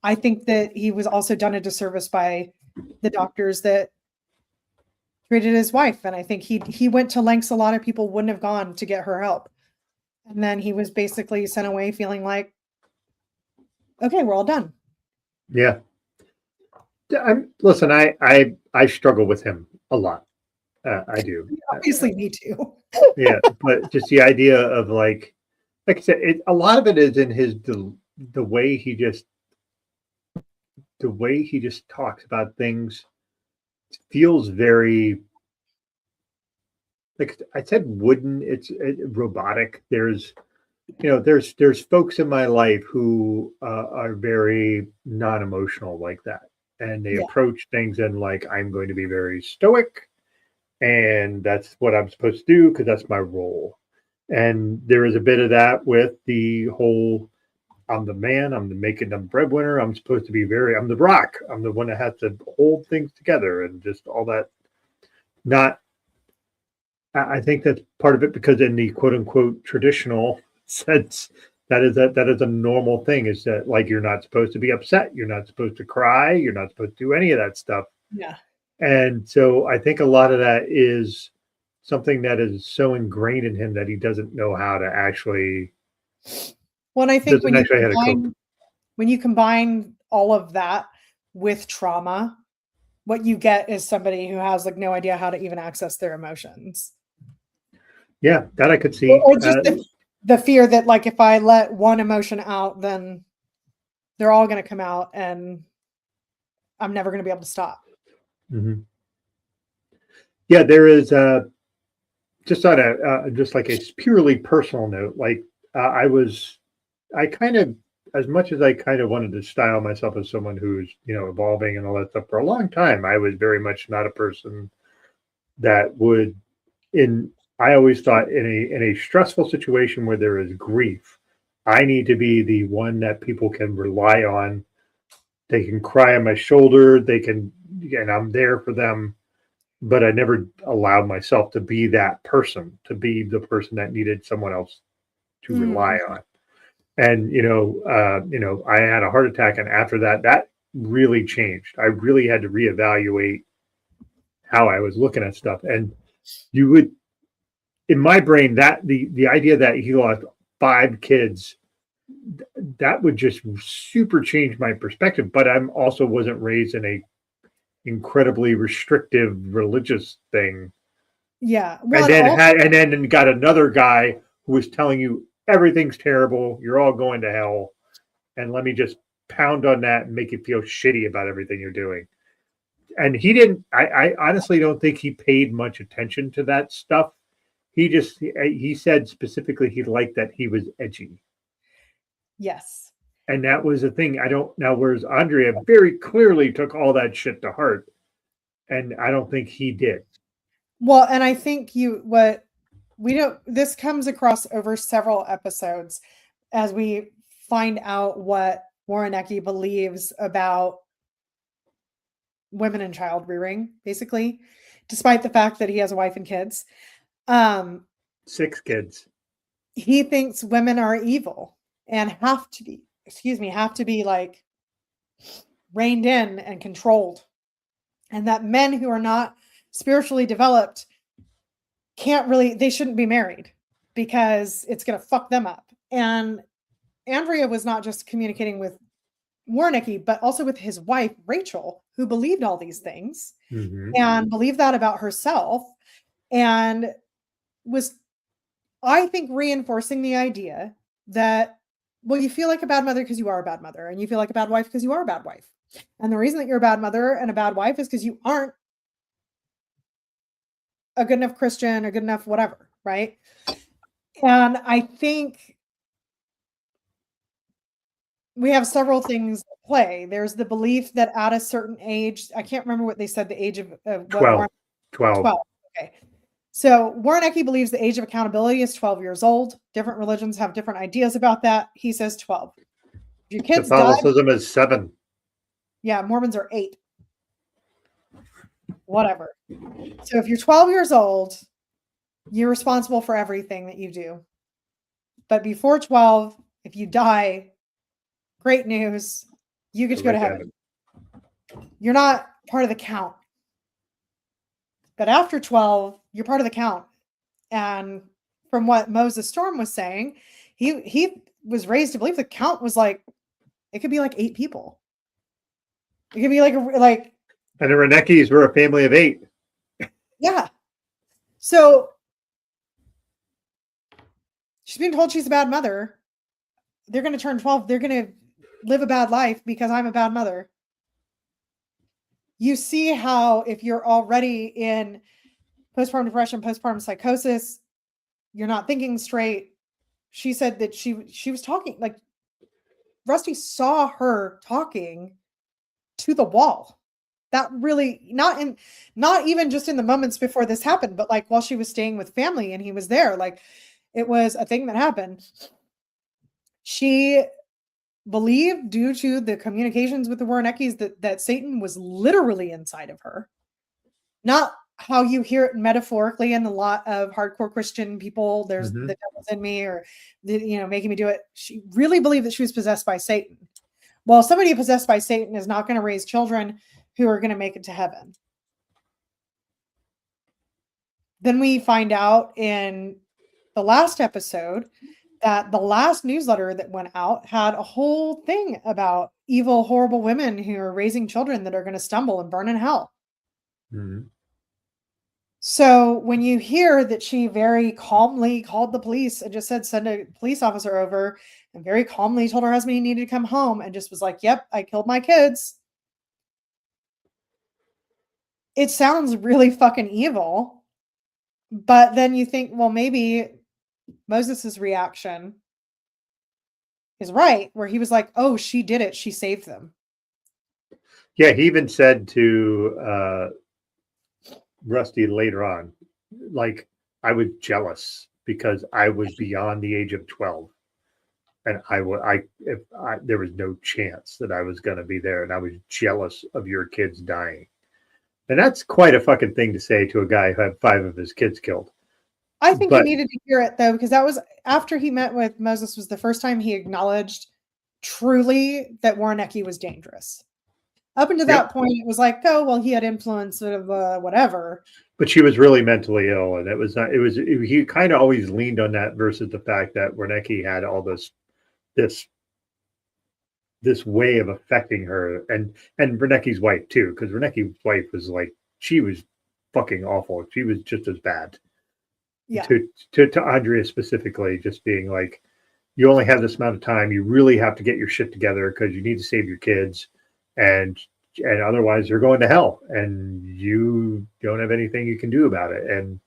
I think that he was also done a disservice by the doctors that treated his wife. And I think he went to lengths a lot of people wouldn't have gone to get her help. And then he was basically sent away feeling like, okay, we're all done. Yeah. Listen, I struggle with him a lot. I do. Obviously, me too. Yeah, but just the idea of like I said, a lot of it is in the way he just talks about things. Feels very, like I said, wooden. It's robotic. There's folks in my life who are very non-emotional like that, and they approach things in like, I'm going to be very stoic, and that's what I'm supposed to do because that's my role. And there is a bit of that with the whole, I'm the man, I'm the breadwinner, I'm supposed to be I'm the rock, I'm the one that has to hold things together, and just all that. I think that's part of it, because in the quote unquote traditional sense, that is a normal thing, is that like, you're not supposed to be upset, you're not supposed to cry, you're not supposed to do any of that stuff. Yeah. And so I think a lot of that is something that is so ingrained in him that he doesn't know how to actually. Well, I think when you combine all of that with trauma, what you get is somebody who has like no idea how to even access their emotions. Yeah, that I could see. Or just the fear that like, if I let one emotion out, then they're all going to come out and I'm never going to be able to stop. Mm-hmm. Yeah, there is just on just like a purely personal note, like I kind of, as much as I kind of wanted to style myself as someone who's, evolving and all that stuff, for a long time, I was very much not a person that would, I always thought in a stressful situation where there is grief, I need to be the one that people can rely on. They can cry on my shoulder, and I'm there for them. But I never allowed myself to be that person, to be the person that needed someone else to rely on. And, I had a heart attack. And after that really changed. I really had to reevaluate how I was looking at stuff. And you would, in my brain, that the idea that he lost 5 kids, that would just super change my perspective. But I'm also wasn't raised in a incredibly restrictive religious thing. Yeah. Well, and then got another guy who was telling you everything's terrible, you're all going to hell, and let me just pound on that and make you feel shitty about everything you're doing. And he didn't, I honestly don't think he paid much attention to that stuff. He said specifically he liked that he was edgy. Yes. And that was the thing. Whereas Andrea very clearly took all that shit to heart. And I don't think he did. Well, and I think this comes across over several episodes as we find out what Warrenecki believes about women and child rearing, basically, despite the fact that he has a wife and kids. 6 kids. He thinks women are evil and have to be like reined in and controlled. And that men who are not spiritually developed they shouldn't be married because it's going to fuck them up. And Andrea was not just communicating with Warnicki, but also with his wife, Rachel, who believed all these things and believed that about herself, and was, I think, reinforcing the idea that, well, you feel like a bad mother because you are a bad mother, and you feel like a bad wife because you are a bad wife. And the reason that you're a bad mother and a bad wife is because you aren't a good enough Christian or good enough whatever, right? And I think we have several things at play. There's the belief that at a certain age, I can't remember what they said, the age of what 12. 12. Okay. So Warnicki believes the age of accountability is 12 years old. Different religions have different ideas about that. He says 12. If your kids die, Catholicism is 7. yeah, Mormons are 8. Whatever. So if you're 12 years old, you're responsible for everything that you do. But before 12, if you die, great news, you get to go to heaven. You're not part of the count. But after 12, you're part of the count. And from what Moses Storm was saying, he was raised to believe the count was like, it could be like 8 people. It could be like and the Reneckis were a family of 8. Yeah. So she's being told she's a bad mother. They're going to turn 12. They're going to live a bad life because I'm a bad mother. You see how if you're already in postpartum depression, postpartum psychosis, you're not thinking straight. She said that she was talking, like Rusty saw her talking to the wall. That really, not even just in the moments before this happened, but like while she was staying with family and he was there, like it was a thing that happened. She believed, due to the communications with the Warneckis, that Satan was literally inside of her. Not how you hear it metaphorically in a lot of hardcore Christian people, there's the devil's in me, or making me do it. She really believed that she was possessed by Satan. Well, somebody possessed by Satan is not going to raise children who are going to make it to heaven. Then we find out in the last episode that the last newsletter that went out had a whole thing about evil, horrible women who are raising children that are going to stumble and burn in hell. So when you hear that she very calmly called the police and just said, send a police officer over, and very calmly told her husband he needed to come home, and just was like, yep, I killed my kids. It sounds really fucking evil. But then you think, well, maybe Moses's reaction is right, where he was like, oh, she did it. She saved them. Yeah, he even said to Rusty later on, like, I was jealous because I was beyond the age of 12. And there was no chance that I was going to be there. And I was jealous of your kids dying. And that's quite a fucking thing to say to a guy who had 5 of his kids killed. I think he needed to hear it, though, because that was after he met with Moses, was the first time he acknowledged truly that Warnecki was dangerous. Up until that point, it was like, oh, well, he had influence, sort of whatever. But she was really mentally ill, and it was not. He kind of always leaned on that versus the fact that Warnecki had all this way of affecting her, and Warnecki's wife too, because Warnecki's wife was like, she was fucking awful. She was just as bad. Yeah. To Andrea specifically, just being like, you only have this amount of time. You really have to get your shit together because you need to save your kids. And otherwise you're going to hell and you don't have anything you can do about it. And,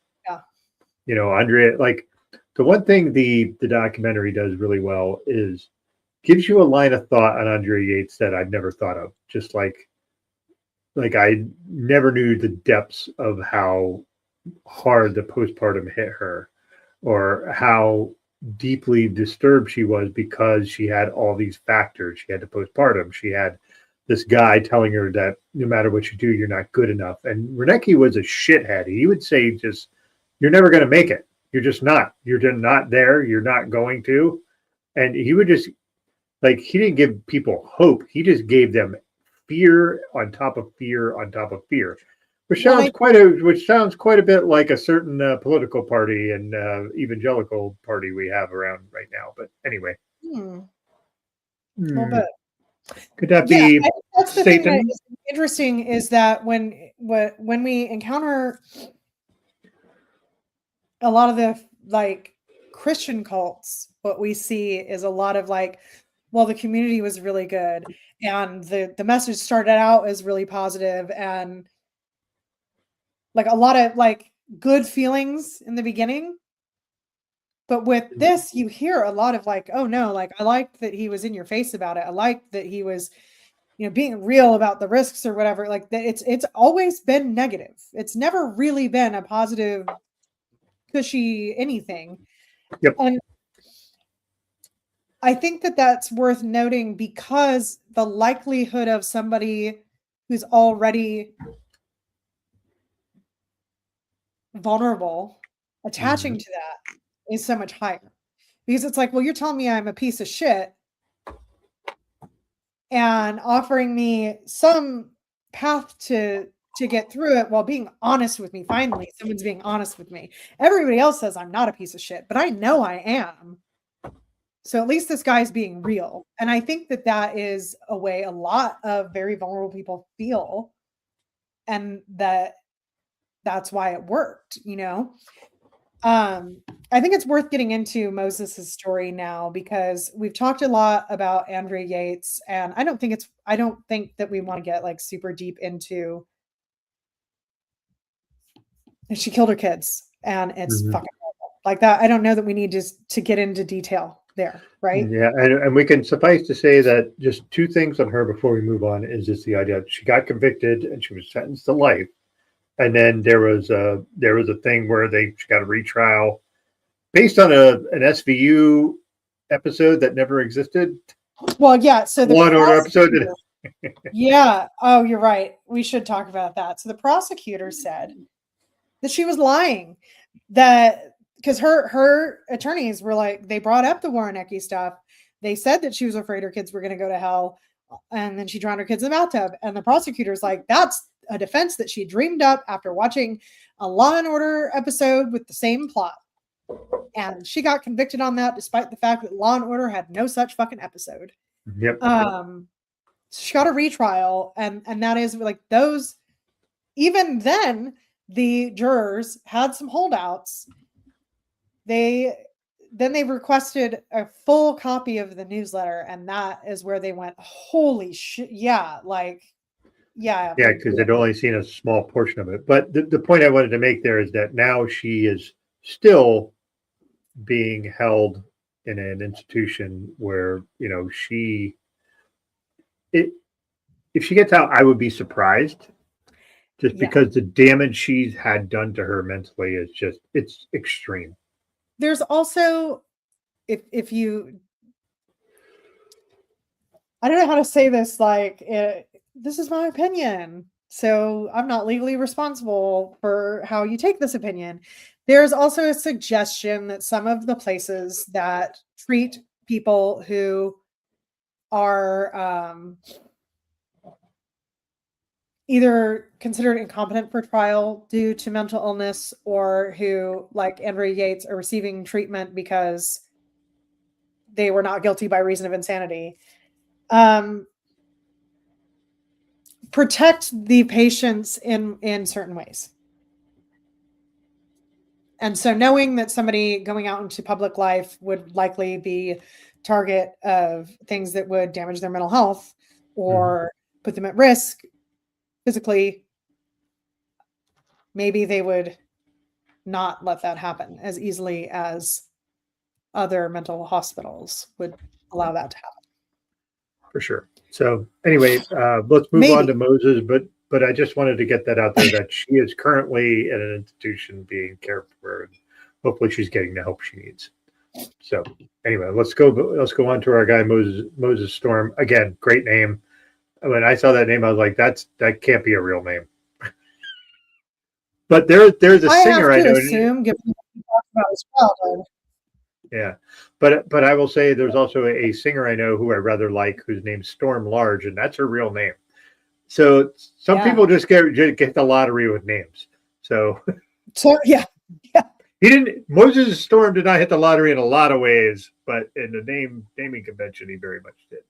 Andrea, like the one thing the documentary does really well is gives you a line of thought on Andrea Yates that I'd never thought of. Just like I never knew the depths of how hard the postpartum hit her, or how deeply disturbed she was because she had all these factors. She had the postpartum. She had this guy telling her that no matter what you do, you're not good enough. And Renecki was a shithead. He would say, just, you're never going to make it. You're just not. You're just not there. You're not going to. And he would just, like, he didn't give people hope. He just gave them fear on top of fear on top of fear. which Well, sounds quite a bit like a certain political party and evangelical party we have around right now. But anyway, a little bit. Could that Yeah, be I think that's the thing that Satan? is interesting is that when we encounter a lot of the like Christian cults, what we see is a lot of like, well, the community was really good and the message started out as really positive and like a lot of like good feelings in the beginning. But with this, you hear a lot of like, oh no, like I liked that he was in your face about it. I liked that he was, being real about the risks or whatever. Like it's always been negative. It's never really been a positive, cushy anything. Yep. And I think that that's worth noting because the likelihood of somebody who's already vulnerable attaching to that is so much higher. Because it's like, well, you're telling me I'm a piece of shit and offering me some path to get through it while being honest with me. Finally, someone's being honest with me. Everybody else says I'm not a piece of shit, but I know I am. So at least this guy's being real. And I think that that is a way a lot of very vulnerable people feel. And that's why it worked, I think it's worth getting into Moses's story now because we've talked a lot about Andrea Yates, and I don't think that we want to get like super deep into. She killed her kids, and it's fucking horrible. Like that. I don't know that we need to get into detail there, right? Yeah, and we can suffice to say that just two things on her before we move on is just the idea that she got convicted and she was sentenced to life, and then there was a thing where she got a retrial based on an SVU episode that never existed. Well, yeah. So the Law and Order episode. Yeah. Oh, you're right. We should talk about that. So the prosecutor said that she was lying, that because her attorneys were like, they brought up the Warrenecki stuff. They said that she was afraid her kids were going to go to hell, and then she drowned her kids in the bathtub. And the prosecutor's like, that's a defense that she dreamed up after watching a Law and Order episode with the same plot. And she got convicted on that, despite the fact that Law and Order had no such fucking episode. Yep. She got a retrial, and that is like those. Even then, the jurors had some holdouts. They requested a full copy of the newsletter, and that is where they went, holy shit, yeah, like, yeah. Yeah, because they'd only seen a small portion of it. But the point I wanted to make there is that now she is still being held in an institution where, if she gets out, I would be surprised. Just because the damage she's had done to her mentally is it's extreme. There's also, if you, I don't know how to say this, like, this is my opinion, so I'm not legally responsible for how you take this opinion. There's also a suggestion that some of the places that treat people who are either considered incompetent for trial due to mental illness, or who, like Andrea Yates, are receiving treatment because they were not guilty by reason of insanity, protect the patients in certain ways. And so knowing that somebody going out into public life would likely be target of things that would damage their mental health or put them at risk physically, maybe they would not let that happen as easily as other mental hospitals would allow that to happen. For sure. So anyway, let's move on to Moses, but I just wanted to get that out there that she is currently at an institution being cared for, and hopefully she's getting the help she needs. So anyway, let's go on to our guy Moses Storm. Again, great name. When I saw that name, I was like, that can't be a real name. But there's a singer I know. Assume, given what we talked about his childhood. Yeah, but I will say there's also a singer I know who I rather like, whose name's Storm Large, and that's her real name. So some Yeah. people just get the lottery with names. So yeah. Moses Storm did not hit the lottery in a lot of ways, but in the naming convention, he very much did.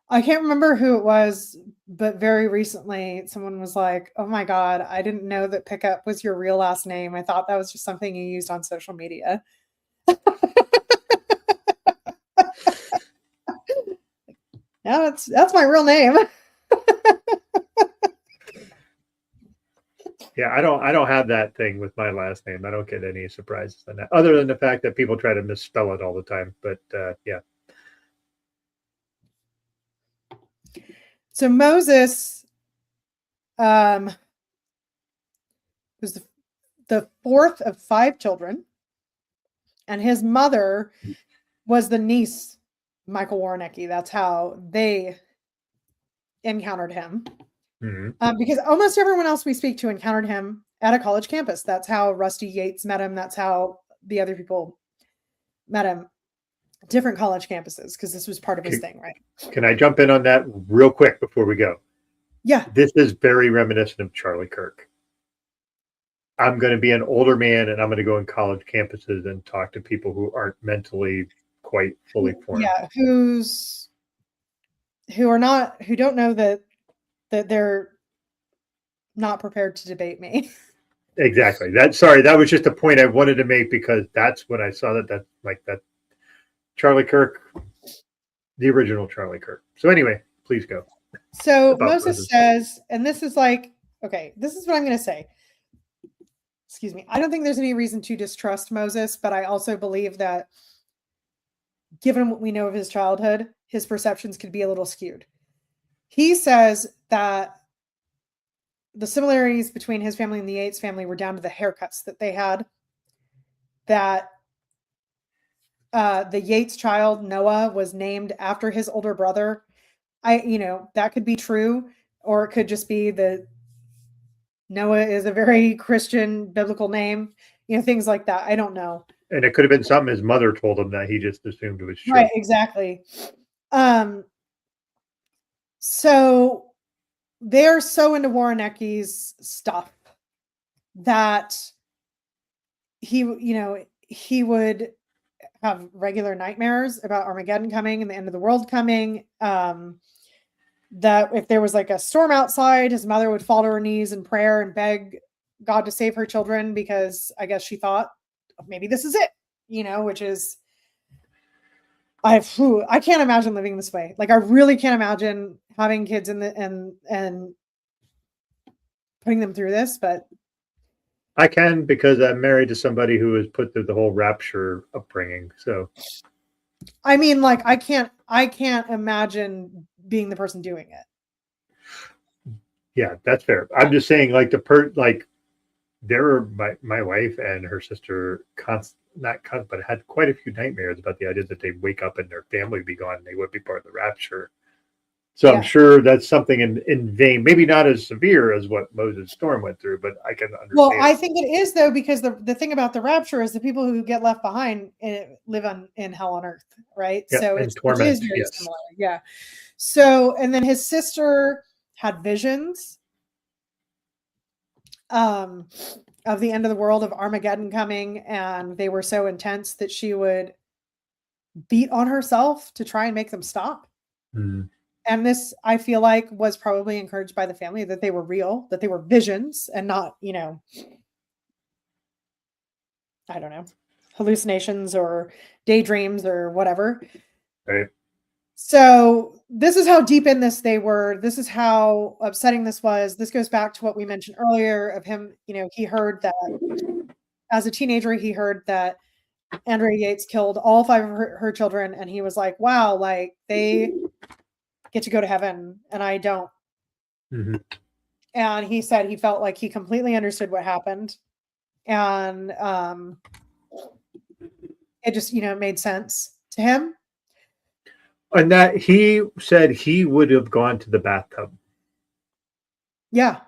I can't remember who it was, but very recently someone was like, "Oh my God, I didn't know that Pickup was your real last name. I thought that was just something you used on social media." Yeah, that's my real name. Yeah, I don't have that thing with my last name. I don't get any surprises on that, other than the fact that people try to misspell it all the time. But yeah. So Moses was the fourth of 5 children, and his mother was the niece, Michael Warnecki. That's how they encountered him. Mm-hmm. Because almost everyone else we speak to encountered him at a college campus. That's how Rusty Yates met him. That's how the other people met him. Different college campuses, because this was part of his thing, right? Can I jump in on that real quick before we go? Yeah. This is very reminiscent of Charlie Kirk. I'm going to be an older man and I'm going to go in college campuses and talk to people who aren't mentally quite fully formed. Yeah, who don't know that they're not prepared to debate me. Exactly. That was just a point I wanted to make, because that's when I saw that Charlie Kirk, the original Charlie Kirk. So anyway, please go. So Moses says, and this is like, okay, this is what I'm going to say. Excuse me. I don't think there's any reason to distrust Moses, but I also believe that given what we know of his childhood, his perceptions could be a little skewed. He says that the similarities between his family and the Yates family were down to the haircuts that they had. That the Yates child, Noah, was named after his older brother. That could be true, or it could just be that Noah is a very Christian biblical name, things like that. I don't know. And it could have been something his mother told him that he just assumed it was true. Right, exactly. So they're so into Warnecki's stuff that he would have regular nightmares about Armageddon coming and the end of the world coming. That if there was like a storm outside, his mother would fall to her knees in prayer and beg God to save her children, because I guess she thought maybe this is it, which is, I can't imagine living this way. Like, I really can't imagine having kids and putting them through this, but I can, because I'm married to somebody who was put through the whole rapture upbringing. So, I mean, like, I can't imagine being the person doing it. Yeah, that's fair. I'm just saying, like, there were my wife and her sister but had quite a few nightmares about the idea that they'd wake up and their family would be gone and they would be part of the rapture. So yeah. I'm sure that's something in vain, maybe not as severe as what Moses Storm went through, but I can understand. Well, I think it is, though, because the thing about the rapture is the people who get left behind live in hell on earth, right? Yeah, so it is very similar. Yeah. So, and then his sister had visions of the end of the world, of Armageddon coming, and they were so intense that she would beat on herself to try and make them stop. Mm. And this, I feel like, was probably encouraged by the family, that they were real, that they were visions and not, I don't know, hallucinations or daydreams or whatever. Right. So this is how deep in this they were. This is how upsetting this was. This goes back to what we mentioned earlier of him. He heard that as a teenager, he heard that Andrea Yates killed all 5 of her children. And he was like, wow, like, they get to go to heaven and I don't. Mm-hmm. And he said he felt like he completely understood what happened. And it just, made sense to him. And that he said he would have gone to the bathtub. Yeah.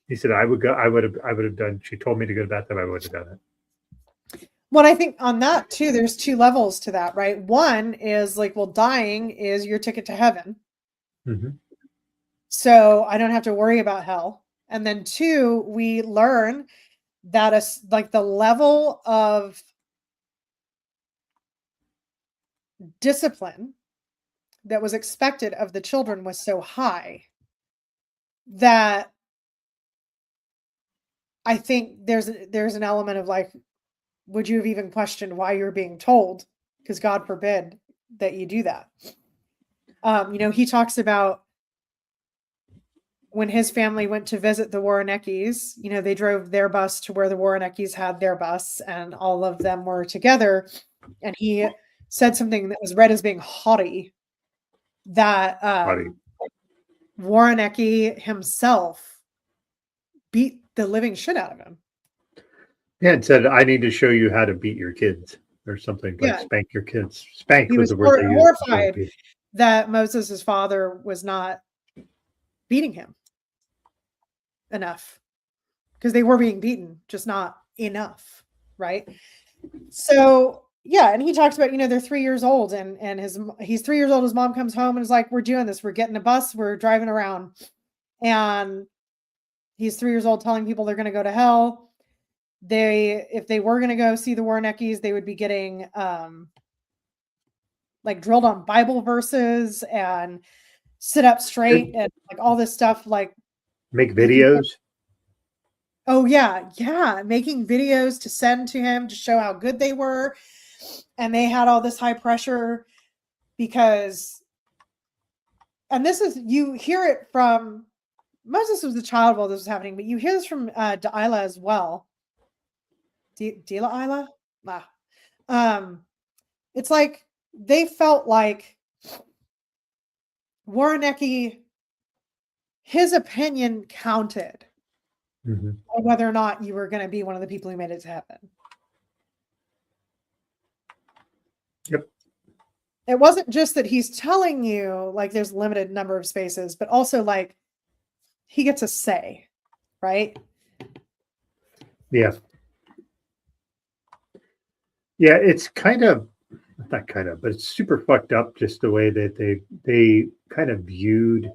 He said, I would have done. She told me to go to the bathtub. I would have done it. Well, I think on that too, there's 2 levels to that, right? One is like, well, dying is your ticket to heaven. Mm-hmm. So I don't have to worry about hell. And then 2, we learn that like the level of discipline that was expected of the children was so high that I think there's an element of like, would you have even questioned why you're being told? Because God forbid that you do that. He talks about when his family went to visit the Warreneckis, they drove their bus to where the Warreneckis had their bus, and all of them were together. And he said something that was read as being haughty, that Warrenecki himself beat the living shit out of him. Yeah, and said, "I need to show you how to beat your kids," or something like spank your kids. Spank was the word they used. Horrified that Moses' father was not beating him enough, because they were being beaten, just not enough, right? So yeah, and he talks about, they're 3 years old, and he's 3 years old. His mom comes home and is like, "We're doing this. We're getting a bus. We're driving around," and he's 3 years old telling people they're going to go to hell. If they were going to go see the Warreneckis, they would be getting like drilled on Bible verses and sit up straight and like all this stuff, like make videos. Oh yeah, making videos to send to him to show how good they were. And they had all this high pressure because, and this is, you hear it from Moses was a child while this was happening, but you hear this from Delilah as well. Delilah? It's like they felt like Warrenecki, his opinion counted on whether or not you were going to be one of the people who made it to heaven. Yep. It wasn't just that he's telling you like there's a limited number of spaces, but also like he gets a say, right? Yeah. Yeah, it's kind of, not kind of, but it's super fucked up just the way that they kind of viewed.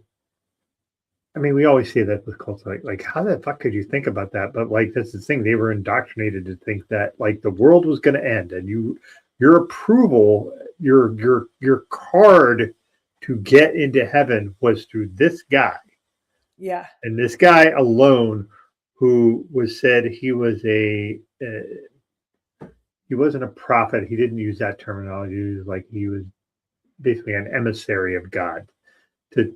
I mean, we always say that with cults, like how the fuck could you think about that? But like that's the thing, they were indoctrinated to think that like the world was going to end, and your approval, your card to get into heaven was through this guy. Yeah. And this guy alone, who was said he was he wasn't a prophet. He didn't use that terminology. He was like, he was basically an emissary of God to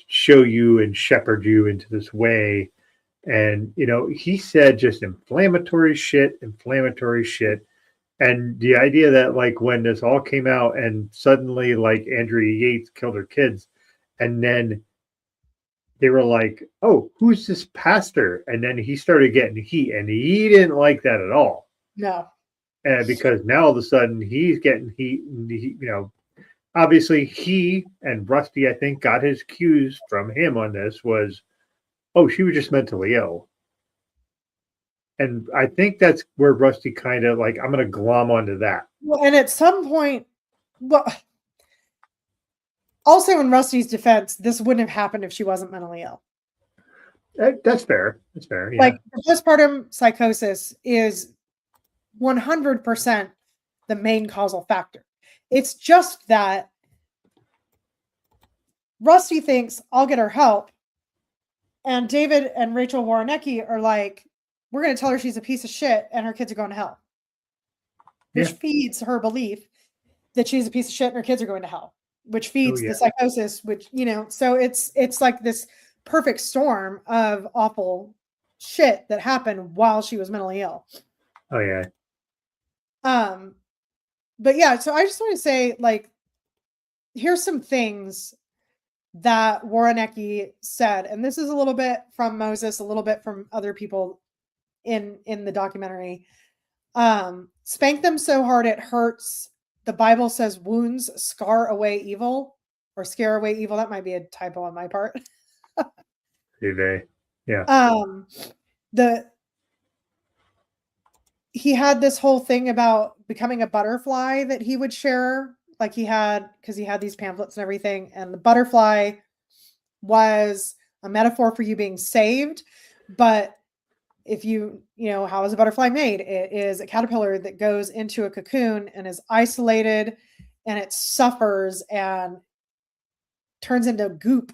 show you and shepherd you into this way. And, he said just inflammatory shit. And the idea that like when this all came out and suddenly like Andrea Yates killed her kids, and then they were like, "Oh, who's this pastor?" And then he started getting heat, and he didn't like that at all. No. Because now all of a sudden he's getting heat, and obviously he and Rusty, I think, got his cues from him on this was, oh, she was just mentally ill. And I think that's where Rusty kind of like, I'm going to glom onto that. Well, and at some point, also in Rusty's defense, this wouldn't have happened if she wasn't mentally ill. That's fair. That's fair. Yeah. Like postpartum psychosis is 100% the main causal factor. It's just that Rusty thinks I'll get her help, and David and Rachel Warrenecki are like, we're going to tell her she's a piece of shit and her kids are going to hell, which feeds her belief that she's a piece of shit and her kids are going to hell, which feeds the psychosis, which, so it's like this perfect storm of awful shit that happened while she was mentally ill. Oh yeah. But yeah, so I just want to say, like, here's some things that Warrenecki said, and this is a little bit from Moses, a little bit from other people in the documentary. Spank them so hard it hurts. The Bible says wounds scar away evil, or scare away evil. That might be a typo on my part. Yeah. He had this whole thing about becoming a butterfly that he would share, like he had, because he had these pamphlets and everything. And the butterfly was a metaphor for you being saved. But if how is a butterfly made? It is a caterpillar that goes into a cocoon and is isolated, and it suffers and turns into goop.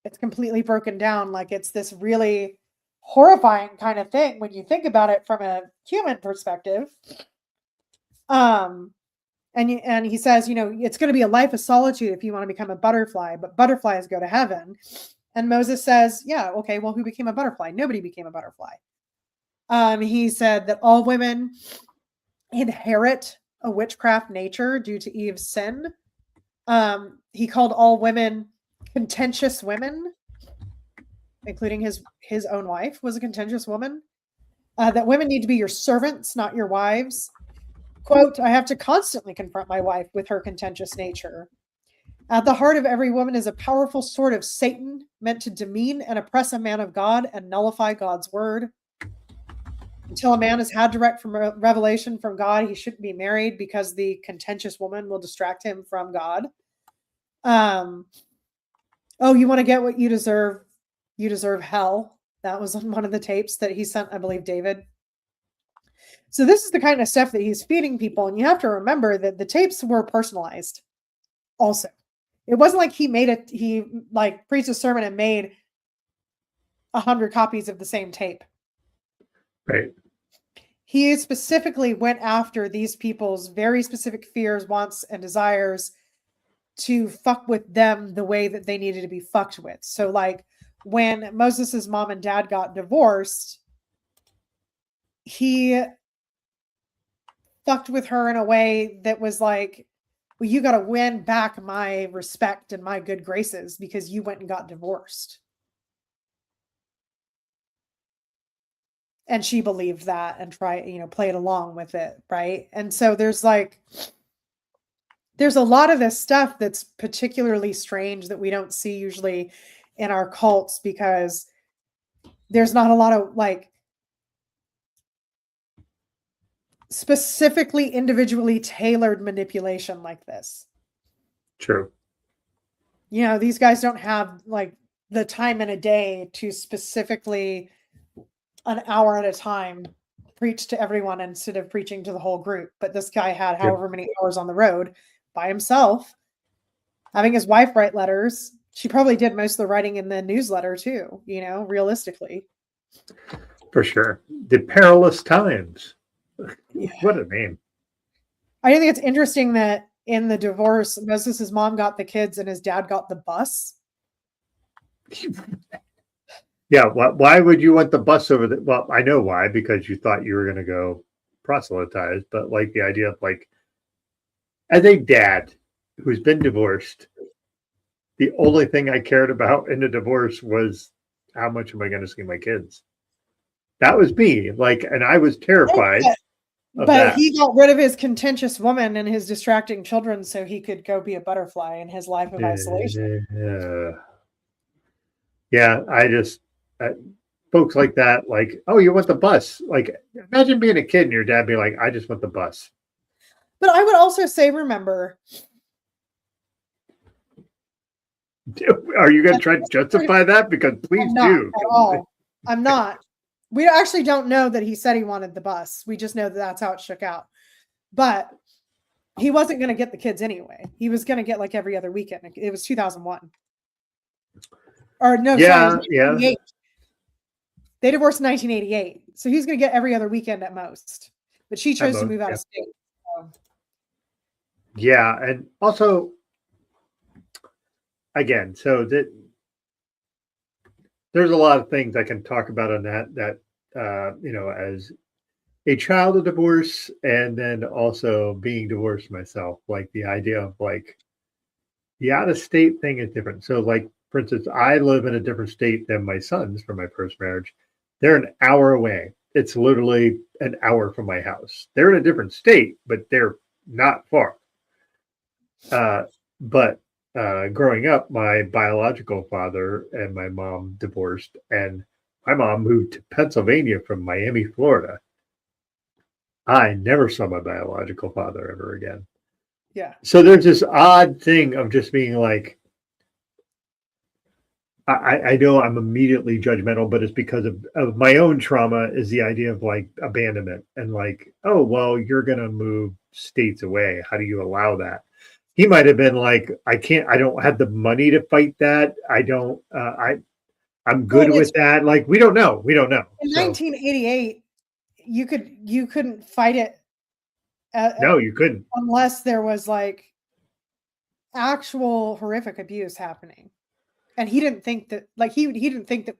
It's completely broken down. Like, it's this really horrifying kind of thing when you think about it from a human perspective. And he says, it's going to be a life of solitude if you want to become a butterfly, but butterflies go to heaven. And Moses says, yeah, okay, well, who became a butterfly? Nobody became a butterfly. He said that all women inherit a witchcraft nature due to Eve's sin. He called all women contentious women, including his own wife was a contentious woman. That women need to be your servants, not your wives. Quote, I have to constantly confront my wife with her contentious nature. At the heart of every woman is a powerful sword of Satan meant to demean and oppress a man of God and nullify God's word. Until a man has had direct revelation from God, he shouldn't be married because the contentious woman will distract him from God. You want to get what you deserve? You deserve hell. That was on one of the tapes that he sent, I believe, David. So this is the kind of stuff that he's feeding people. And you have to remember that the tapes were personalized also. It wasn't like he preached a sermon and made 100 copies of the same tape. Right. He specifically went after these people's very specific fears, wants, and desires to fuck with them the way that they needed to be fucked with. So like when Moses's mom and dad got divorced, he fucked with her in a way that was like, well, you got to win back my respect and my good graces because you went and got divorced. And she believed that and played along with it. Right. And so there's a lot of this stuff that's particularly strange that we don't see usually in our cults because there's not a lot of specifically individually tailored manipulation like this. True. These guys don't have the time in a day to specifically an hour at a time preach to everyone instead of preaching to the whole group. But this guy had however many hours on the road by himself, having his wife write letters. She probably did most of the writing in the newsletter too, realistically. For sure. The Perilous Times. Yeah. What a name. I think it's interesting that in the divorce, Moses' mom got the kids and his dad got the bus. Yeah, why would you want the bus over the? Well, I know why, because you thought you were going to go proselytize, but the idea of as a dad who's been divorced, the only thing I cared about in the divorce was how much am I going to see my kids? That was me, and I was terrified of that. But he got rid of his contentious woman and his distracting children so he could go be a butterfly in his life of isolation. Yeah, folks like that, oh, you want the bus? Imagine being a kid and your dad being like, I just want the bus. But I would also say, remember. Are you going to try to justify that? Because please do. At all. I'm not. We actually don't know that he said he wanted the bus. We just know that that's how it shook out. But he wasn't going to get the kids anyway. He was going to get every other weekend. It was 2001. Or no, sorry. Yeah. They divorced in 1988. So he's going to get every other weekend at most. But she chose to move out of state. So. Yeah. And also, again, so there's a lot of things I can talk about on that as a child of divorce and then also being divorced myself, the idea of the out-of-state thing is different. So for instance, I live in a different state than my sons from my first marriage. They're an hour away. It's literally an hour from my house. They're in a different state, but they're not far. But growing up, my biological father and my mom divorced, and my mom moved to Pennsylvania from Miami, Florida. I never saw my biological father ever again. Yeah. So there's this odd thing of just being I know I'm immediately judgmental, but it's because of my own trauma is the idea of like abandonment and like, oh, well, you're going to move states away. How do you allow that? He might have been like, I don't have the money to fight that. I'm good with that. Like, we don't know. We don't know. In 1988, you couldn't fight it. No, you couldn't. Unless there was like actual horrific abuse happening. And he didn't think that, like, he didn't think that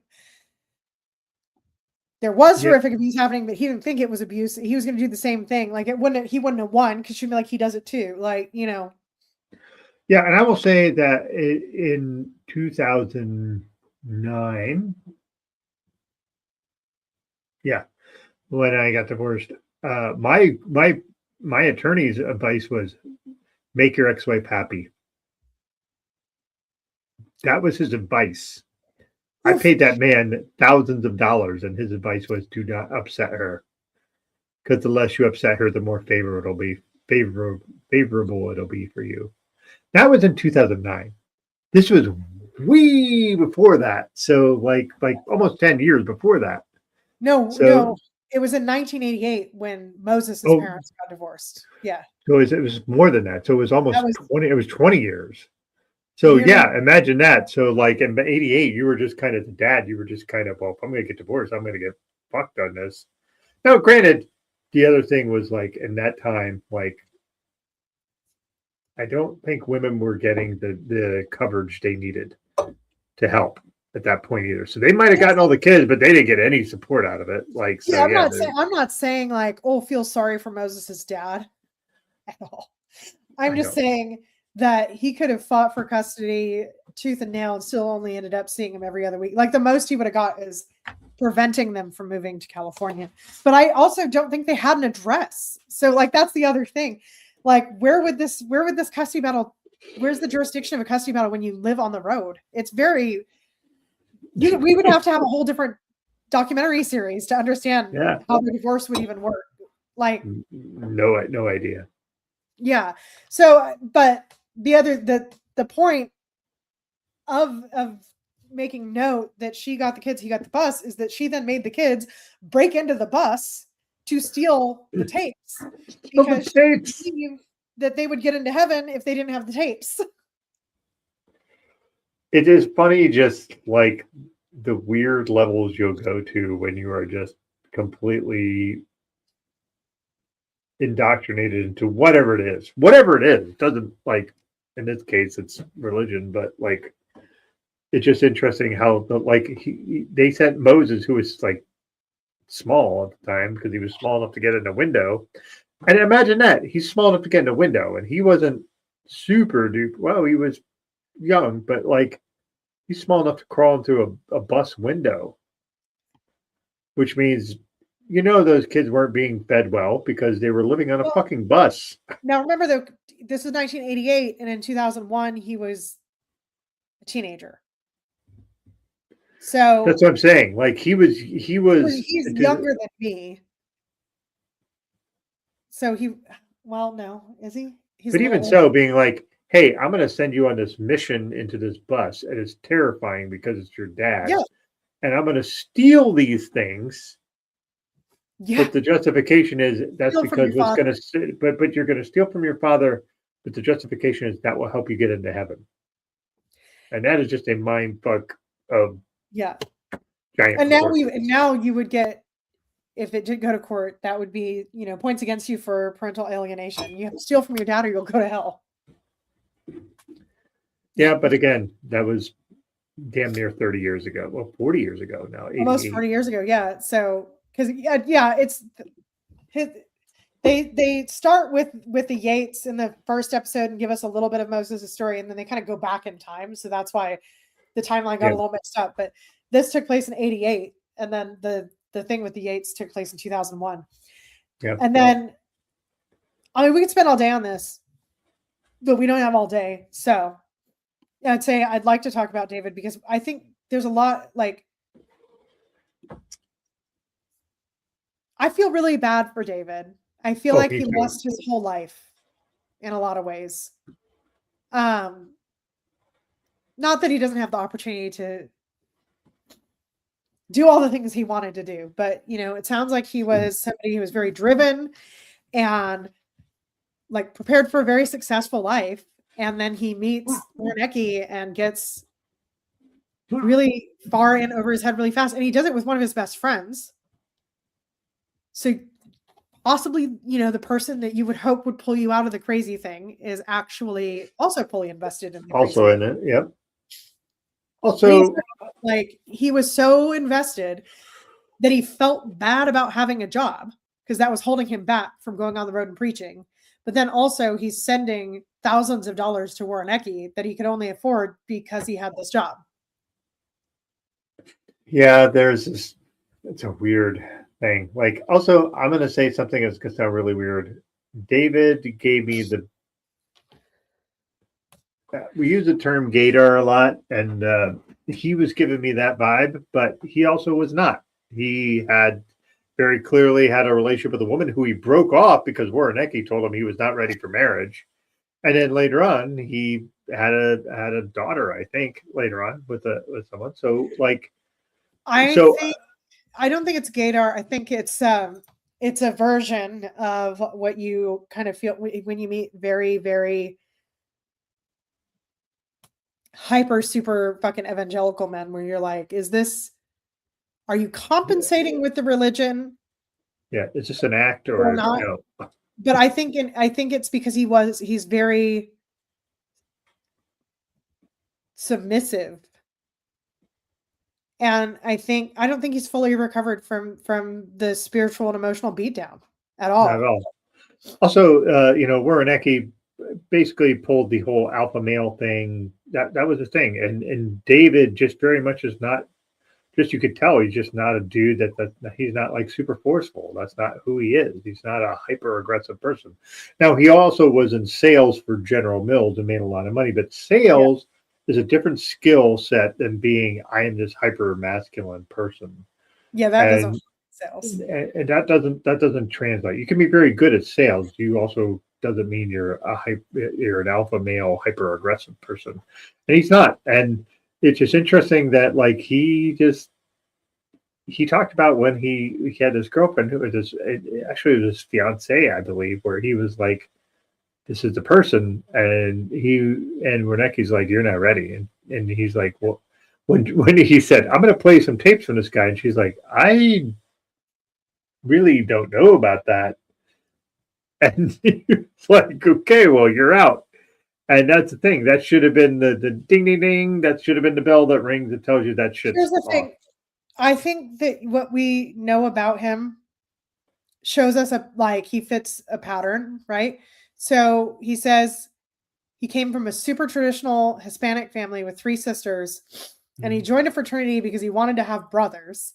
there was horrific abuse happening, but he didn't think it was abuse. He was going to do the same thing. Like, he wouldn't have won because she'd be like, he does it too. Like, you know. Yeah. And I will say that in 2009, yeah, when I got divorced, my attorney's advice was make your ex-wife happy. That was his advice. I paid that man thousands of dollars, and his advice was do not upset her, because the less you upset her, the more favorable it'll be for you. That was in 2009. This was way before that. So like almost 10 years before that. No, it was in 1988 when Moses' parents got divorced. Yeah. So it was more than that. So it was almost 20. It was 20 years. So yeah, imagine that. So like in 88, you were just kind of the dad. You were just kind of, well, if I'm going to get divorced, I'm going to get fucked on this. Now, granted, the other thing was like in that time, like I don't think women were getting the coverage they needed to help at that point either. So they might have gotten all the kids, but they didn't get any support out of it. Like, so, I'm not saying like, oh, feel sorry for Moses' dad at all. I'm just saying that he could have fought for custody tooth and nail and still only ended up seeing him every other week. Like the most he would have got is preventing them from moving to California. But I also don't think they had an address. So like, that's the other thing. Like, where would this custody battle, where's the jurisdiction of a custody battle when you live on the road? It's very, we would have to have a whole different documentary series to understand how the divorce would even work. Like, no idea. Yeah. So, but the point of making note that she got the kids, he got the bus, is that she then made the kids break into the bus to steal the tapes because she believed that they would get into heaven if they didn't have the tapes. It is funny, just like the weird levels you'll go to when you are just completely indoctrinated into whatever it is. It doesn't, like, in this case, it's religion, but like, it's just interesting how they sent Moses, who was like small at the time, because he was small enough to get in a window. And imagine that he's small enough to get in a window, and he wasn't super duper. Well, he was young, but like he's small enough to crawl into a bus window, which means those kids weren't being fed well because they were living on a fucking bus. Now remember though, this was 1988, and in 2001 he was a teenager. So that's what I'm saying. Like he's younger than me. So no, is he? But even so, being like, hey, I'm going to send you on this mission into this bus, and it's terrifying because it's your dad. Yeah. And I'm going to steal these things. Yeah. But the justification is that's because what's going to, but you're going to steal from your father. But the justification is that will help you get into heaven. And that is just a mind fuck of giant. And now you would get, if it did go to court, that would be, points against you for parental alienation. You have to steal from your dad or you'll go to hell. Yeah, but again, that was damn near 30 years ago. Well, 40 years ago now. Almost 40 years ago, yeah. So, because it's they start with the Yates in the first episode and give us a little bit of Moses' story, and then they kind of go back in time. So that's why the timeline got a little mixed up. But this took place in 88, and then the thing with the Yates took place in 2001. Yeah. And then, I mean, we could spend all day on this, but we don't have all day. So I'd say I'd like to talk about David because I think there's a lot, like, I feel really bad for David. I feel like he lost his whole life in a lot of ways. Not that he doesn't have the opportunity do all the things he wanted to do. But, it sounds like he was somebody who was very driven and like prepared for a very successful life. And then he meets Warnecki and gets really far in over his head really fast. And he does it with one of his best friends. So possibly, the person that you would hope would pull you out of the crazy thing is actually also fully invested in the Also in it. Yep. Also, like he was so invested that he felt bad about having a job because that was holding him back from going on the road and preaching. But then also he's sending thousands of dollars to Warnecki that he could only afford because he had this job. Yeah, it's a weird thing. Like, also, I'm going to say something that's going to sound really weird. David gave me we use the term gaydar a lot, and he was giving me that vibe, but he also was not. He had very clearly had a relationship with a woman who he broke off because Warnecki told him he was not ready for marriage. And then later on, he had a daughter, I think, later on with someone. So like, I don't think it's gaydar. I think it's a version of what you kind of feel when you meet very, very hyper super fucking evangelical men, where you're like, are you compensating with the religion? Yeah, it's just an act or not. But I think it's because he's very submissive. And I don't think he's fully recovered from the spiritual and emotional beatdown at all. Not at all. Also, Warnecki basically pulled the whole alpha male thing. That was the thing. And David just very much is not, just you could tell he's just not a dude that he's not like super forceful. That's not who he is. He's not a hyper aggressive person. Now, he also was in sales for General Mills and made a lot of money, but sales is a different skill set than being, I am this hyper masculine person. Yeah, that doesn't sales. And that doesn't translate. You can be very good at sales. You also doesn't mean you're an alpha male hyper aggressive person. And he's not. And it's just interesting that like he talked about when he had this girlfriend who was actually his fiance, I believe, where he was like, this is the person, and Warnecki's like, you're not ready, and he's like, well, when he said, I'm going to play some tapes from this guy, and she's like, I really don't know about that, and it's like, okay, well, you're out. And that's the thing. That should have been the ding, ding, ding. That should have been the bell that rings that tells you that shit's Here's the off. thing. I think that what we know about him shows us he fits a pattern, right? So he says he came from a super traditional Hispanic family with 3 sisters, and he joined a fraternity because he wanted to have brothers.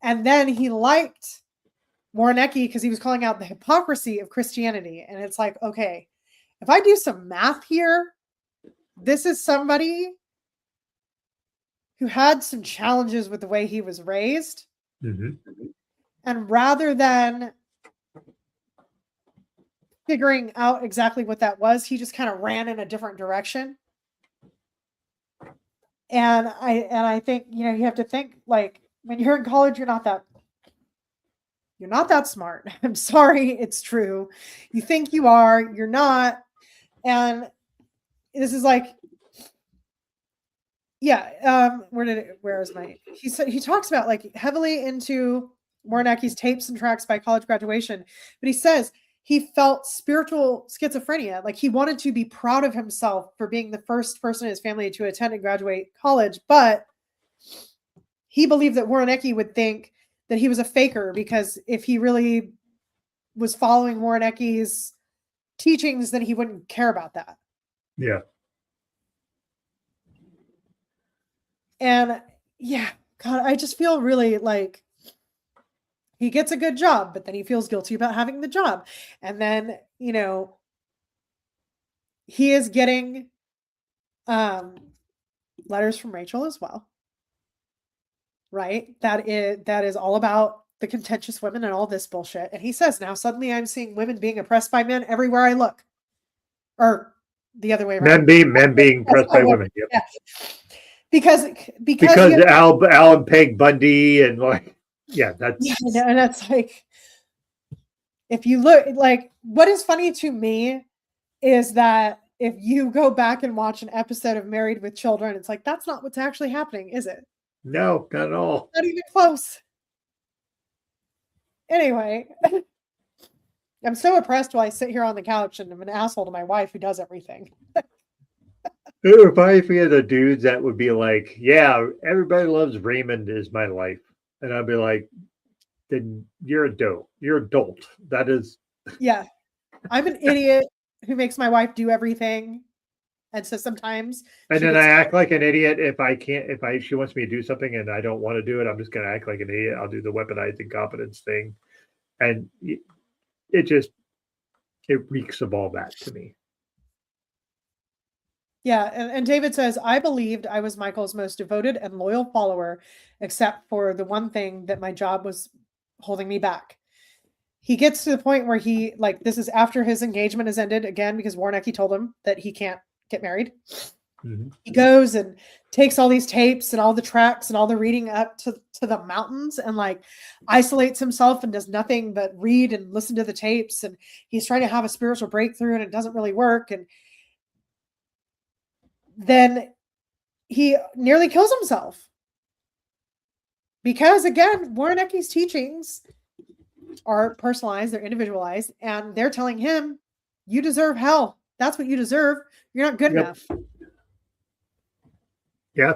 And then he liked Warnecki because he was calling out the hypocrisy of Christianity. And it's like, okay, if I do some math here, this is somebody who had some challenges with the way he was raised. Mm-hmm. And rather than figuring out exactly what that was, he just kind of ran in a different direction. And I think, you have to think, like, when you're in college, you're not that smart. I'm sorry, it's true. You think you are, you're not. And this is like, where is my, he talks about like heavily into Warnecki's tapes and tracks by college graduation, but he says he felt spiritual schizophrenia. Like he wanted to be proud of himself for being the first person in his family to attend and graduate college, but he believed that Warnecki would think that he was a faker because if he really was following Warnecki's teachings, then he wouldn't care about that. Yeah. And yeah, God, I just feel really like he gets a good job, but then he feels guilty about having the job. And then, he is getting letters from Rachel as well. Right? That is all about the contentious women and all this bullshit. And he says, now suddenly I'm seeing women being oppressed by men everywhere I look. Or the other way around. Men being oppressed by women. Yep. Yeah. because Alan Peg Bundy and like, yeah, that's and that's like, if you look, like, what is funny to me is that if you go back and watch an episode of Married with Children, it's like, that's not what's actually happening, is it? no, not at all. Not even close. Anyway, I'm so oppressed while I sit here on the couch and I'm an asshole to my wife who does everything. If I had the dudes that would be like, yeah, everybody loves Raymond is my life. And I'd be like, then you're a dope. You're adult. That is. Yeah. I'm an idiot who makes my wife do everything. And so sometimes. And then I act like an idiot if she wants me to do something and I don't want to do it, I'm just going to act like an idiot. I'll do the weaponized incompetence thing. And it reeks of all that to me. Yeah, and David says, I believed I was Michael's most devoted and loyal follower, except for the one thing that my job was holding me back. He gets to the point where this is after his engagement has ended again, because Warnecki told him that he can't get married. Mm-hmm. He goes and takes all these tapes and all the tracks and all the reading up to the mountains and like isolates himself and does nothing but read and listen to the tapes. And he's trying to have a spiritual breakthrough and it doesn't really work. And then he nearly kills himself because, again, Warnecki's teachings are personalized, they're individualized, and they're telling him, you deserve hell. That's what you deserve. You're not good enough. Yeah.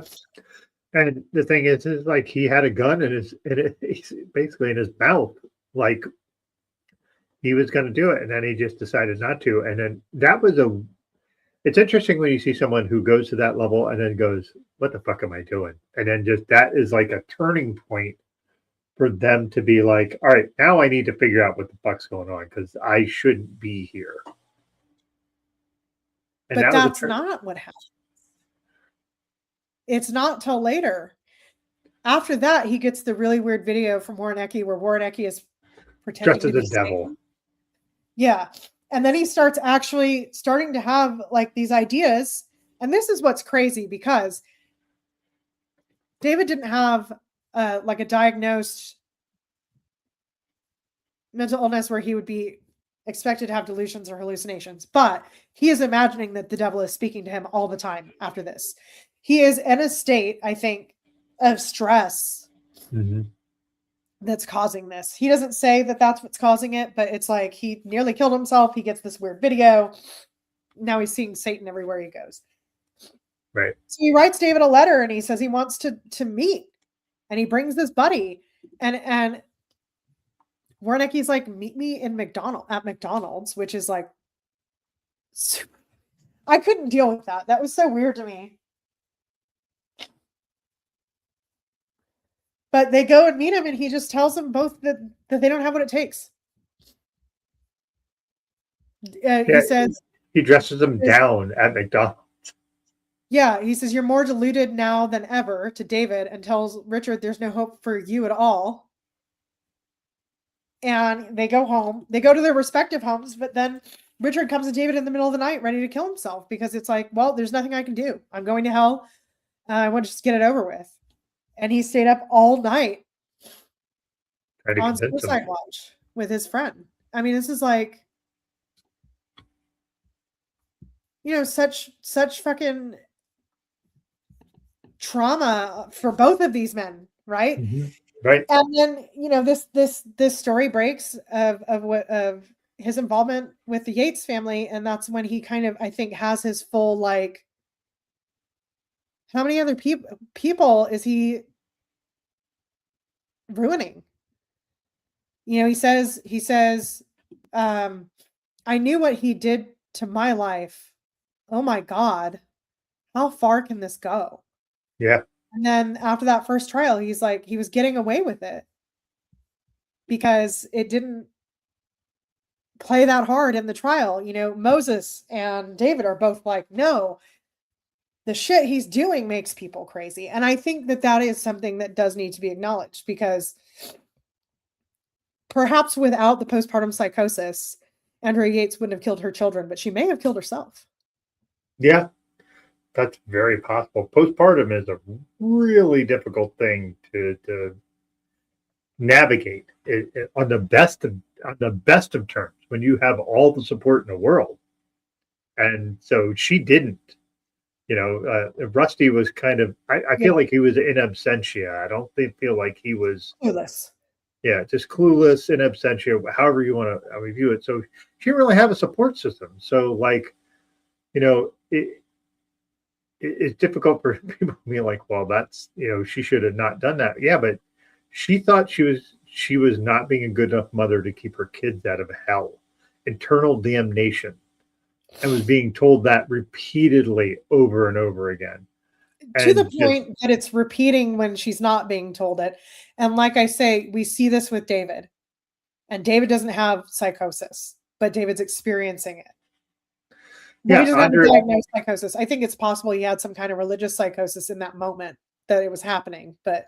And the thing is like he had a gun he's basically in his mouth, like he was going to do it. And then he just decided not to. And then it's interesting when you see someone who goes to that level and then goes, what the fuck am I doing? And then just that is like a turning point for them to be like, all right, now I need to figure out what the fuck's going on because I shouldn't be here. And but that's not what happened. It's not till later. After that, he gets the really weird video from Warnecki where Warnecki is pretending to be the devil. Yeah. And then he starts starting to have like these ideas. And this is what's crazy because David didn't have like a diagnosed mental illness where he would be expected to have delusions or hallucinations, but he is imagining that the devil is speaking to him all the time after this. He is in a state, I think, of stress that's causing this. He doesn't say that that's what's causing it, but it's like he nearly killed himself. He gets this weird video. Now he's seeing Satan everywhere he goes. Right. So he writes David a letter and he says he wants to meet. And he brings this buddy. And Warnecki's like, meet me at McDonald's, which is like, I couldn't deal with that. That was so weird to me. But they go and meet him, and he just tells them both that they don't have what it takes. He says he dresses them down at McDonald's. Yeah, he says you're more deluded now than ever to David, and tells Richard there's no hope for you at all. And they go home. They go to their respective homes, but then Richard comes to David in the middle of the night, ready to kill himself because it's like, well, there's nothing I can do. I'm going to hell. I want to just get it over with. And he stayed up all night on suicide watch with his friend. I mean, this is like, such fucking trauma for both of these men, right? Mm-hmm. Right. And then, this story breaks of his involvement with the Yates family, and that's when he kind of, I think, has his full like, how many other people is he ruining? He says, I knew what he did to my life. Oh my God, how far can this go? Yeah. And then after that first trial, he's like, he was getting away with it because it didn't play that hard in the trial. Moses and David are both like, no, the shit he's doing makes people crazy. And I think that is something that does need to be acknowledged, because perhaps without the postpartum psychosis, Andrea Yates wouldn't have killed her children, but she may have killed herself. Yeah. that's very possible. Postpartum is a really difficult thing to navigate on the best of terms when you have all the support in the world. And so she didn't. Rusty was kind of. I feel like he was in absentia. I don't feel like he was clueless. Yeah, just clueless in absentia. However you want to view it. So she didn't really have a support system. So it's difficult for people to be like, well, that's she should have not done that. Yeah, but she thought she was not being a good enough mother to keep her kids out of hell, eternal damnation, and was being told that repeatedly over and over again. To the point that it's repeating when she's not being told it. And like I say, we see this with David. And David doesn't have psychosis, but David's experiencing it. Well, he doesn't have a diagnosed psychosis. I think it's possible he had some kind of religious psychosis in that moment that it was happening. But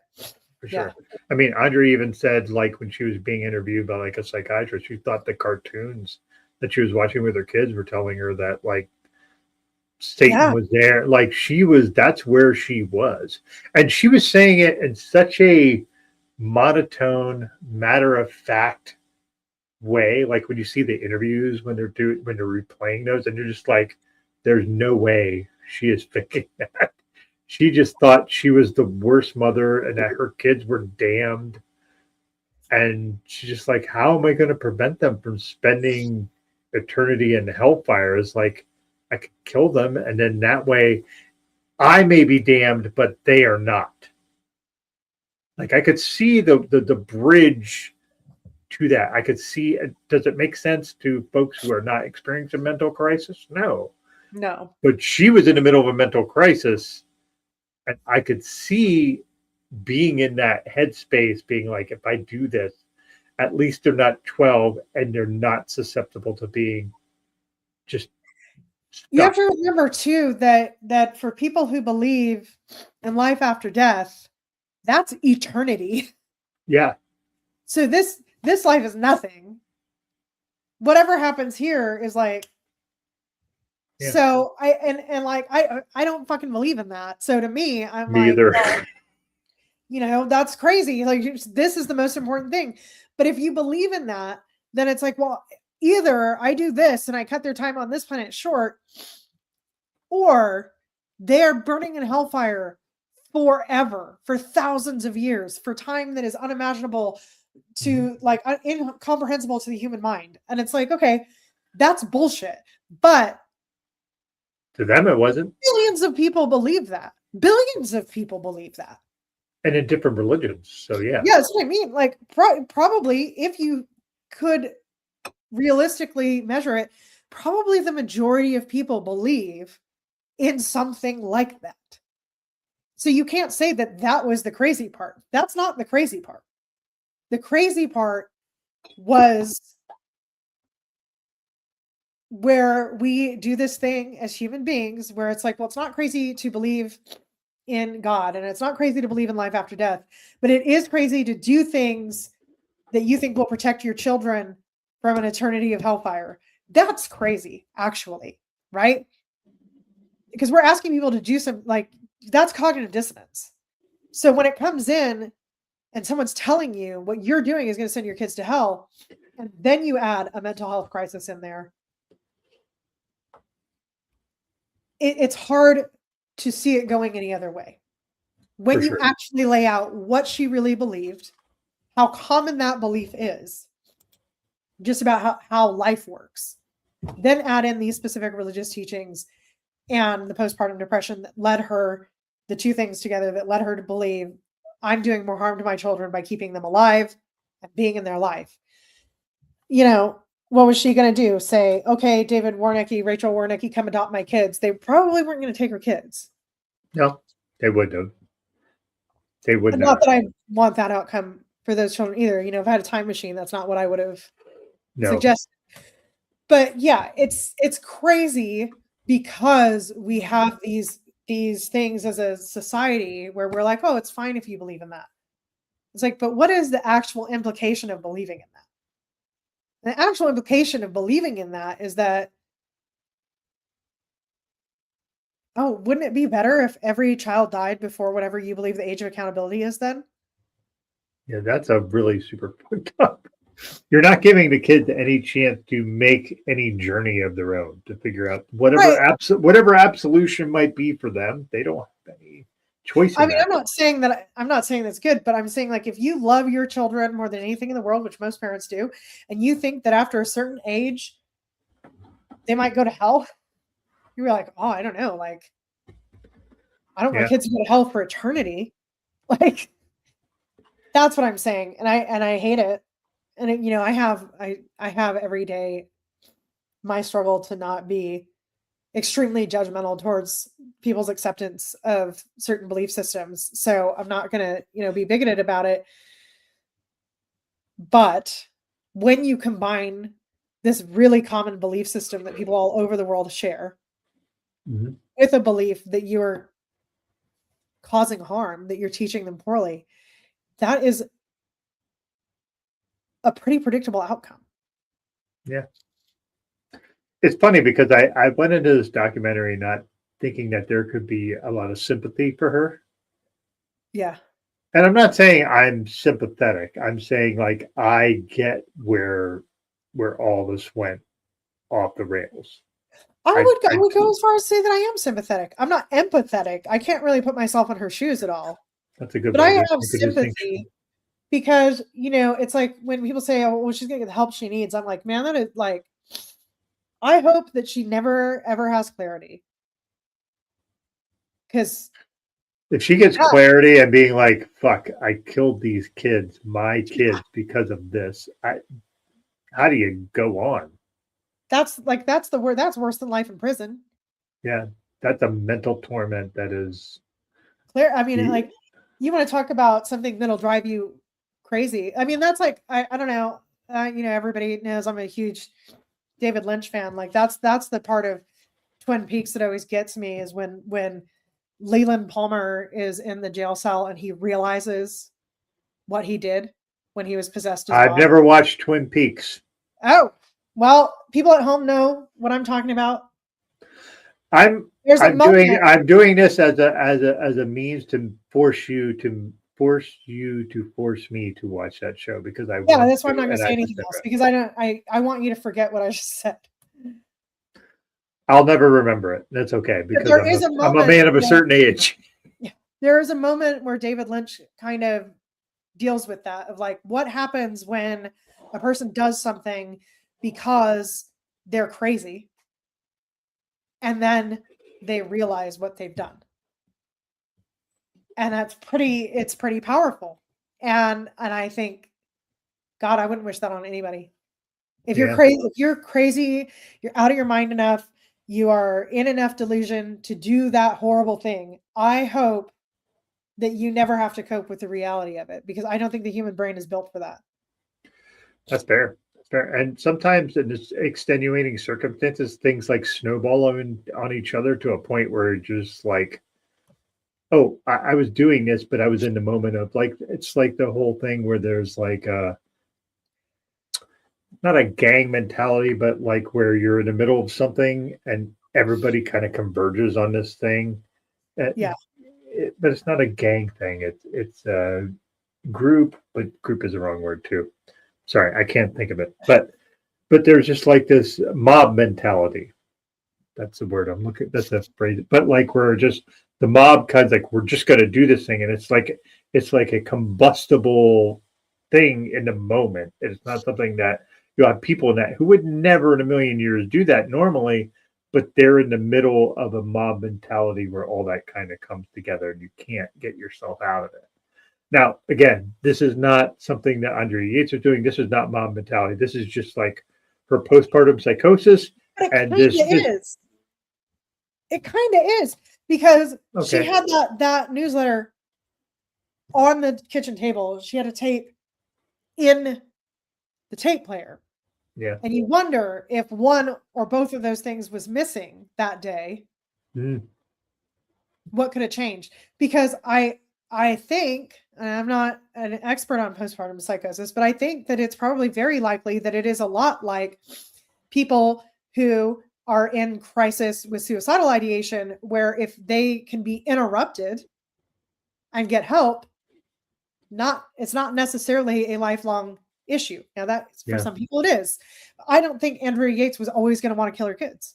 for sure. I mean, Andrea even said, like, when she was being interviewed by like a psychiatrist, she thought the cartoons that she was watching with her kids were telling her that, like, Satan was there. Like, that's where she was. And she was saying it in such a monotone, matter of fact way. Like when you see the interviews when they're replaying those, and you're just like, there's no way she is faking that. She just thought she was the worst mother and that her kids were damned. And she's just like, how am I going to prevent them from spending eternity in hellfire? It's like, I could kill them, and then that way I may be damned, but they are not. Like, I could see the bridge to that. I could see, does it make sense to folks who are not experiencing a mental crisis? No. But she was in the middle of a mental crisis, and I could see being in that headspace, being like, if I do this, at least they're not 12 and they're not susceptible to being just stuck. You have to remember too that for people who believe in life after death, that's eternity. Yeah. So this life is nothing. Whatever happens here is like, so I don't fucking believe in that. So to me, I'm me either. Well, that's crazy. Like, this is the most important thing. But if you believe in that, then it's like, well, either I do this and I cut their time on this planet short, or they're burning in hellfire forever, for thousands of years, for time that is unimaginable to, like, incomprehensible to the human mind. And it's like, okay, that's bullshit. But to them, it wasn't. Billions of people believe that. Billions of people believe that. And in different religions. So, yeah. Yeah, that's what I mean. Like, probably, if you could realistically measure it, probably the majority of people believe in something like that. So you can't say that was the crazy part. That's not the crazy part. The crazy part was where we do this thing as human beings where it's like, well, it's not crazy to believe in God, and it's not crazy to believe in life after death, but it is crazy to do things that you think will protect your children from an eternity of hellfire. That's crazy, actually, right? Because we're asking people to do some, like, that's cognitive dissonance. So when it comes in and someone's telling you what you're doing is going to send your kids to hell, and then you add a mental health crisis in there, it's hard to see it going any other way. When you actually lay out what she really believed, how common that belief is, just about how life works, then add in these specific religious teachings and the postpartum depression that led her, the two things together that led her to believe, I'm doing more harm to my children by keeping them alive and being in their life. What was she going to do? Say, okay, David Warnecke, Rachel Warnecke, come adopt my kids. They probably weren't going to take her kids. No, they wouldn't have. They would not. Not that I want that outcome for those children either. If I had a time machine, that's not what I would have suggested. But yeah, it's crazy because we have these things as a society where we're like, oh, it's fine if you believe in that. It's like, but what is the actual implication of believing in that? The actual implication of believing in that is that Oh, wouldn't it be better if every child died before whatever you believe the age of accountability is then? Yeah, that's a really super fucked up. You're not giving the kids any chance to make any journey of their own to figure out Right. whatever absolution might be for them. They don't have any choice I in mean, that. I'm not saying that's good, but I'm saying like if you love your children more than anything in the world, which most parents do, and you think that after a certain age they might go to hell, you're like, oh, I don't know, like I don't want my Yeah. kids to go to hell for eternity. Like that's what I'm saying, and I hate it. And it, I have every day my struggle to not be extremely judgmental towards people's acceptance of certain belief systems. So I'm not going to, be bigoted about it. But when you combine this really common belief system that people all over the world share Mhm. with a belief that you're causing harm, that you're teaching them poorly, that is a pretty predictable outcome. Yeah. It's funny because I went into this documentary not thinking that there could be a lot of sympathy for her. Yeah. And I'm not saying I'm sympathetic. I'm saying like I get where all this went off the rails. I would go as far as to say that I am sympathetic. I'm not empathetic. I can't really put myself in her shoes at all. That's a good But way I to have make a distinction. sympathy because, it's like when people say, oh, well, she's going to get the help she needs. I'm like, man, that is like, I hope that she never, ever has clarity. Because, If she gets yeah, clarity and being like, fuck, I killed these kids, my kids, because of this, how do you go on? that's the word. That's worse than life in prison. Yeah, that's a mental torment that is. Clear. I mean, like, you want to talk about something that'll drive you crazy. I mean, that's like, I don't know. Everybody knows I'm a huge David Lynch fan. Like, that's the part of Twin Peaks that always gets me is when Leland Palmer is in the jail cell and he realizes what he did when he was possessed as I've Bob. never watched Twin Peaks. Oh, well, people at home know what I'm talking about. I'm There's a moment. I'm doing this as a means to force me to watch that show because I Yeah, want that's why I'm to not going and to say I just anything else never. because I want you to forget what I just said. I'll never remember it. That's okay But because there is a I'm a moment. man of a certain age. There is a moment where David Lynch kind of deals with that of like what happens when a person does something because they're crazy and then they realize what they've done. And it's pretty powerful. And I think, God, I wouldn't wish that on anybody. If you're crazy, you're out of your mind enough, you are in enough delusion to do that horrible thing. I hope that you never have to cope with the reality of it because I don't think the human brain is built for that. That's fair. That's fair. And sometimes in this extenuating circumstances, things like snowball on each other to a point where it's just like, oh, I was doing this, but I was in the moment of like, it's like the whole thing where there's like not a gang mentality, but like where you're in the middle of something and everybody kind of converges on this thing. Yeah. But it's not a gang thing. It's a group, but group is the wrong word too. Sorry, I can't think of it. But there's just like this mob mentality. That's the word I'm looking. That's a phrase. But like we're just the mob kinds like we're just going to do this thing, and it's like a combustible thing in the moment. It's not something that you have people in that who would never in a million years do that normally, but they're in the middle of a mob mentality where all that kind of comes together, and you can't get yourself out of it. Now, again, this is not something that Andrea Yates is doing. This is not mob mentality. This is just like her postpartum psychosis. But it And kind of is. It kind of is because she okay. had that newsletter on the kitchen table. She had a tape in the tape player. Yeah. And you wonder if one or both of those things was missing that day. What could have changed? Because I think, and I'm not an expert on postpartum psychosis, but I think that it's probably very likely that it is a lot like people who are in crisis with suicidal ideation, where if they can be interrupted and get help, it's not necessarily a lifelong issue. Now that for some people it is. I don't think Andrea Yates was always going to want to kill her kids.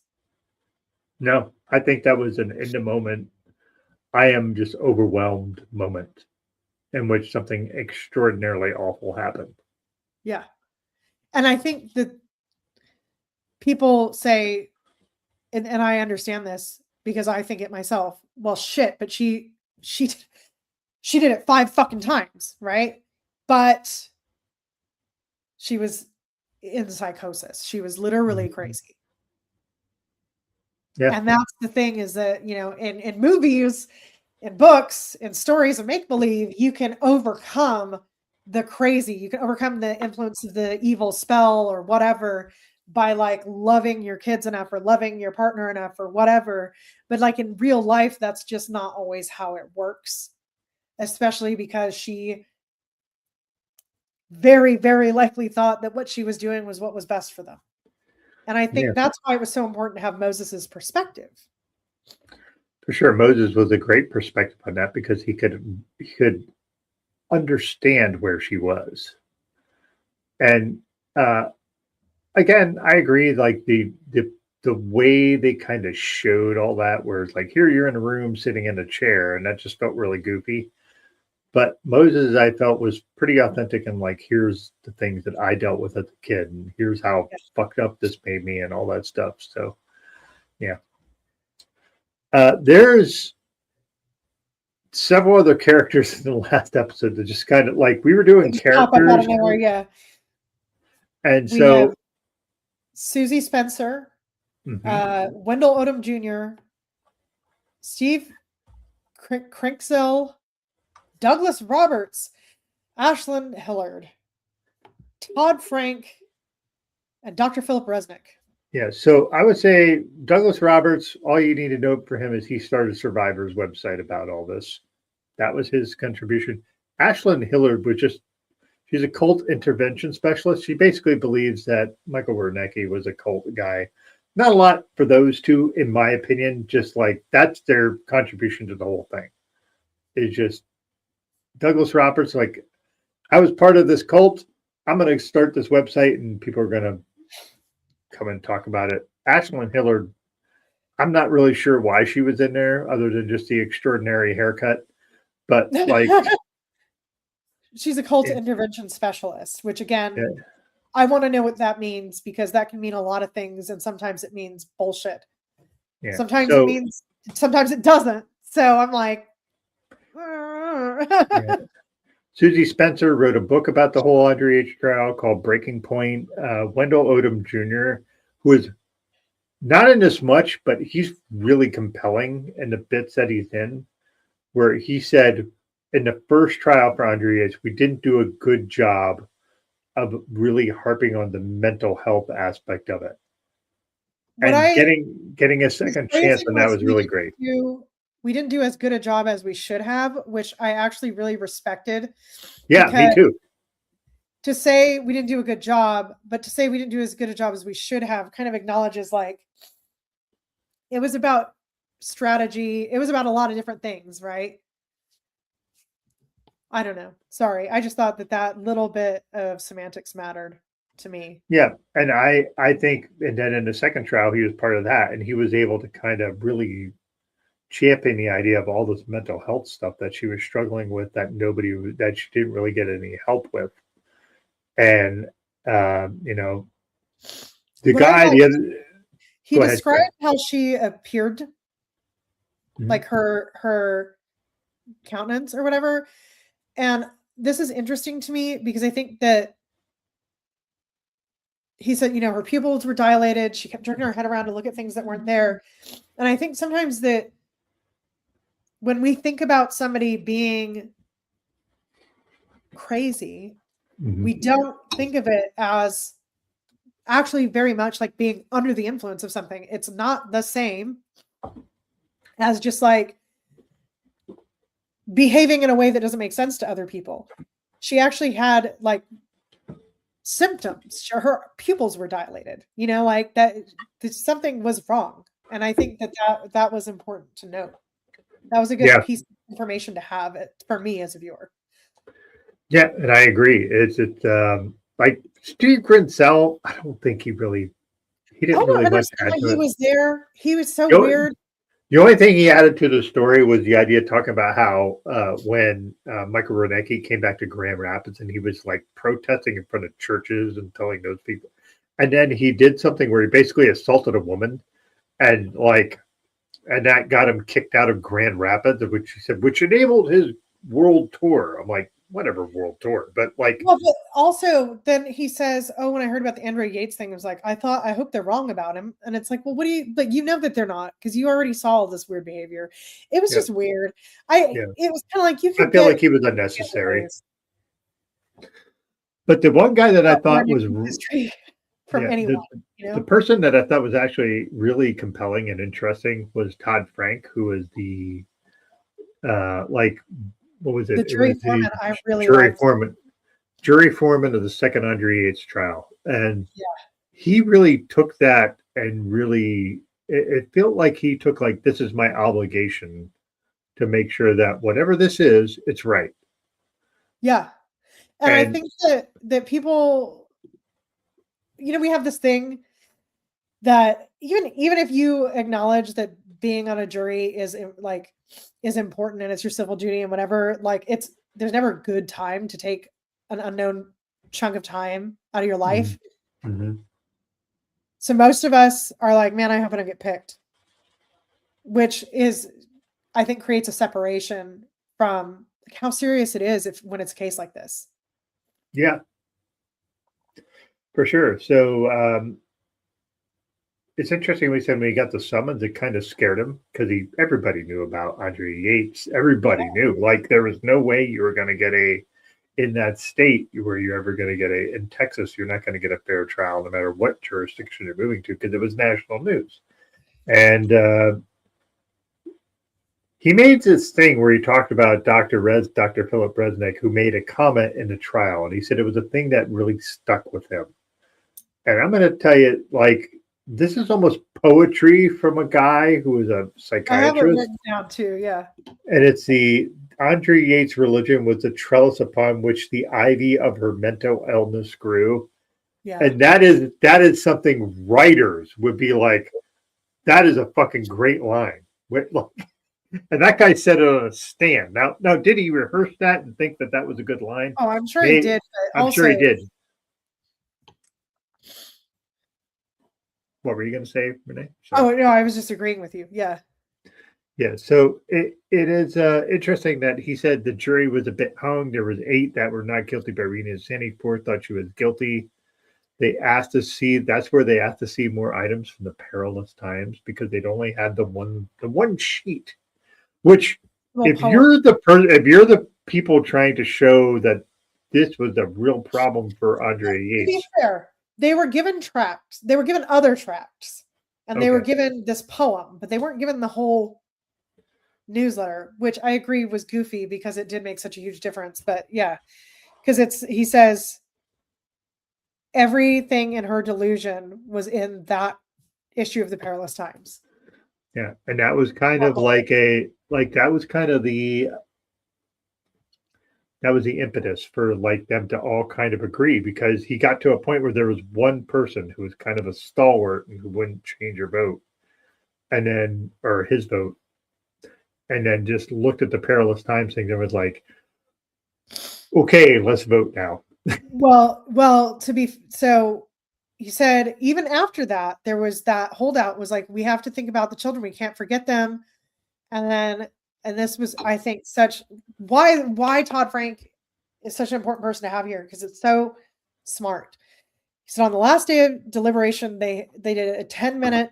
No, I think that was an in the moment, I am just overwhelmed moment in which something extraordinarily awful happened. Yeah. And I think that people say, and I understand this because I think it myself, well, shit, but she did it 5 fucking times, right? But she was in psychosis. She was literally crazy. Yeah. And that's the thing, is that, you know, in movies, in books, in stories of make-believe, you can overcome the crazy. You can overcome the influence of the evil spell or whatever by like loving your kids enough or loving your partner enough or whatever. But like in real life, that's just not always how it works, especially because she very, very likely thought that what she was doing was what was best for them. And I think that's why it was so important to have Moses's perspective. For sure, Moses was a great perspective on that because he could understand where she was. And again, I agree. Like the way they kind of showed all that, where it's like, here you're in a room sitting in a chair, and that just felt really goofy. But Moses, I felt, was pretty authentic, and like, here's the things that I dealt with as a kid, and here's how fucked up this made me, and all that stuff. So, yeah. There's several other characters in the last episode that just kind of like, we were doing characters. Out of nowhere, yeah. And so Susie Spencer, Wendell Odom Jr., Steve Krinksil, Douglas Roberts, Ashlyn Hillard, Todd Frank, and Dr. Philip Resnick. Yeah, so I would say Douglas Roberts, all you need to know for him is he started Survivor's website about all this. That was his contribution. Ashlyn Hillard was she's a cult intervention specialist. She basically believes that Michael Wernicke was a cult guy. Not a lot for those two, in my opinion, just like that's their contribution to the whole thing. It's just Douglas Roberts, like, I was part of this cult. I'm going to start this website and people are going to come and talk about it. Ashlyn Hillard, I'm not really sure why she was in there other than just the extraordinary haircut. But like, she's a cult intervention specialist, which again, I want to know what that means, because that can mean a lot of things. And sometimes it means bullshit. Yeah. Sometimes it means, sometimes it doesn't. So I'm like, Susie Spencer wrote a book about the whole Andrea Yates trial called Breaking Point. Wendell Odom Jr., who is not in this much, but he's really compelling in the bits that he's in, where he said in the first trial for Andrea Yates, we didn't do a good job of really harping on the mental health aspect of it. And getting a second chance on that was really great. We didn't do as good a job as we should have, which I actually really respected. Yeah, me too. To say we didn't do a good job, but to say we didn't do as good a job as we should have kind of acknowledges, like, it was about strategy. It was about a lot of different things, right? I don't know. Sorry. I just thought that little bit of semantics mattered to me. Yeah. And I think, and then in the second trial, he was part of that, and he was able to kind of really champion the idea of all this mental health stuff that she was struggling with, that she didn't really get any help with. And, the guy, he described how she appeared, like her countenance or whatever. And this is interesting to me because I think that he said, her pupils were dilated. She kept turning her head around to look at things that weren't there. And I think sometimes that when we think about somebody being crazy, we don't think of it as actually very much like being under the influence of something. It's not the same as just like behaving in a way that doesn't make sense to other people. She actually had like symptoms. Her pupils were dilated, like that something was wrong. And I think that was important to note. That was a good piece of information to have for me as a viewer. Yeah, and I agree. Like Steve Grinsell, I don't think he didn't really much add to he it. was there. He was so weird. The only thing he added to the story was the idea of talking about how when Michael Rudnicki came back to Grand Rapids and he was like protesting in front of churches and telling those people, and then he did something where he basically assaulted a woman, and that got him kicked out of Grand Rapids, which he said, which enabled his world tour. I'm like, whatever world tour, but like, well, but also then he says, "Oh, when I heard about the Andrea Yates thing, I was like, I hope they're wrong about him." And it's like, well, what do you like? That they're not, because you already saw all this weird behavior. It was just weird. It was kind of like I feel like he was unnecessary. But the one guy that I thought was from anyone, the person that I thought was actually really compelling and interesting was Todd Frank, who was the what was it? The jury foreman. I really jury foreman of the second Andrea Yates trial, and he really took that and really it felt like he took like, this is my obligation to make sure that whatever this is, it's right. Yeah, and I think that people, we have this thing that even if you acknowledge that being on a jury is important and it's your civil duty and whatever, like there's never a good time to take an unknown chunk of time out of your life. Mm-hmm. So most of us are like, man, I hope I don't get picked, which is, I think, creates a separation from how serious it is when it's a case like this. Yeah, for sure. So it's interesting. We said when he got the summons, it kind of scared him because everybody knew about Andrea Yates. Everybody knew, like, there was no way you were going to get in that state where you're ever going to get in Texas. You're not going to get a fair trial no matter what jurisdiction you're moving to, because it was national news. And he made this thing where he talked about Dr. Philip Resnick, who made a comment in the trial, and he said it was a thing that really stuck with him. And I'm going to tell you, like, this is almost poetry from a guy who is a psychiatrist. I have it written down too, yeah. And it's the Andrea Yates' religion was the trellis upon which the ivy of her mental illness grew. Yeah. And that is something writers would be like, that is a fucking great line. And that guy said it on a stand. Now, did he rehearse that and think that was a good line? Oh, I'm sure he did. I'm sure he did. What were you going to say, Renee? Sorry. Oh, no, I was just agreeing with you. Yeah. Yeah. So it is interesting that he said the jury was a bit hung. There was 8 that were not guilty by reading insanity. 4 thought she was guilty. They asked to see, that's where they asked to see more items from the perilous times, because they'd only had the one sheet, which if you're the people trying to show that this was a real problem for Andrea Yates. To be fair, they were given tracts. They were given other tracts, and they were given this poem, but they weren't given the whole newsletter, which I agree was goofy because it did make such a huge difference. But yeah, because he says everything in her delusion was in that issue of the Perilous Times. Yeah, and that was kind of that was the impetus for like them to all kind of agree, because he got to a point where there was one person who was kind of a stalwart and who wouldn't change her vote, or his vote, and then just looked at the Perilous Times thing and was like, okay, let's vote now. Well, so he said even after that, there was that holdout was like, we have to think about the children. We can't forget them. And this was, I think, why Todd Frank is such an important person to have here, because it's so smart. He said on the last day of deliberation, they did a 10-minute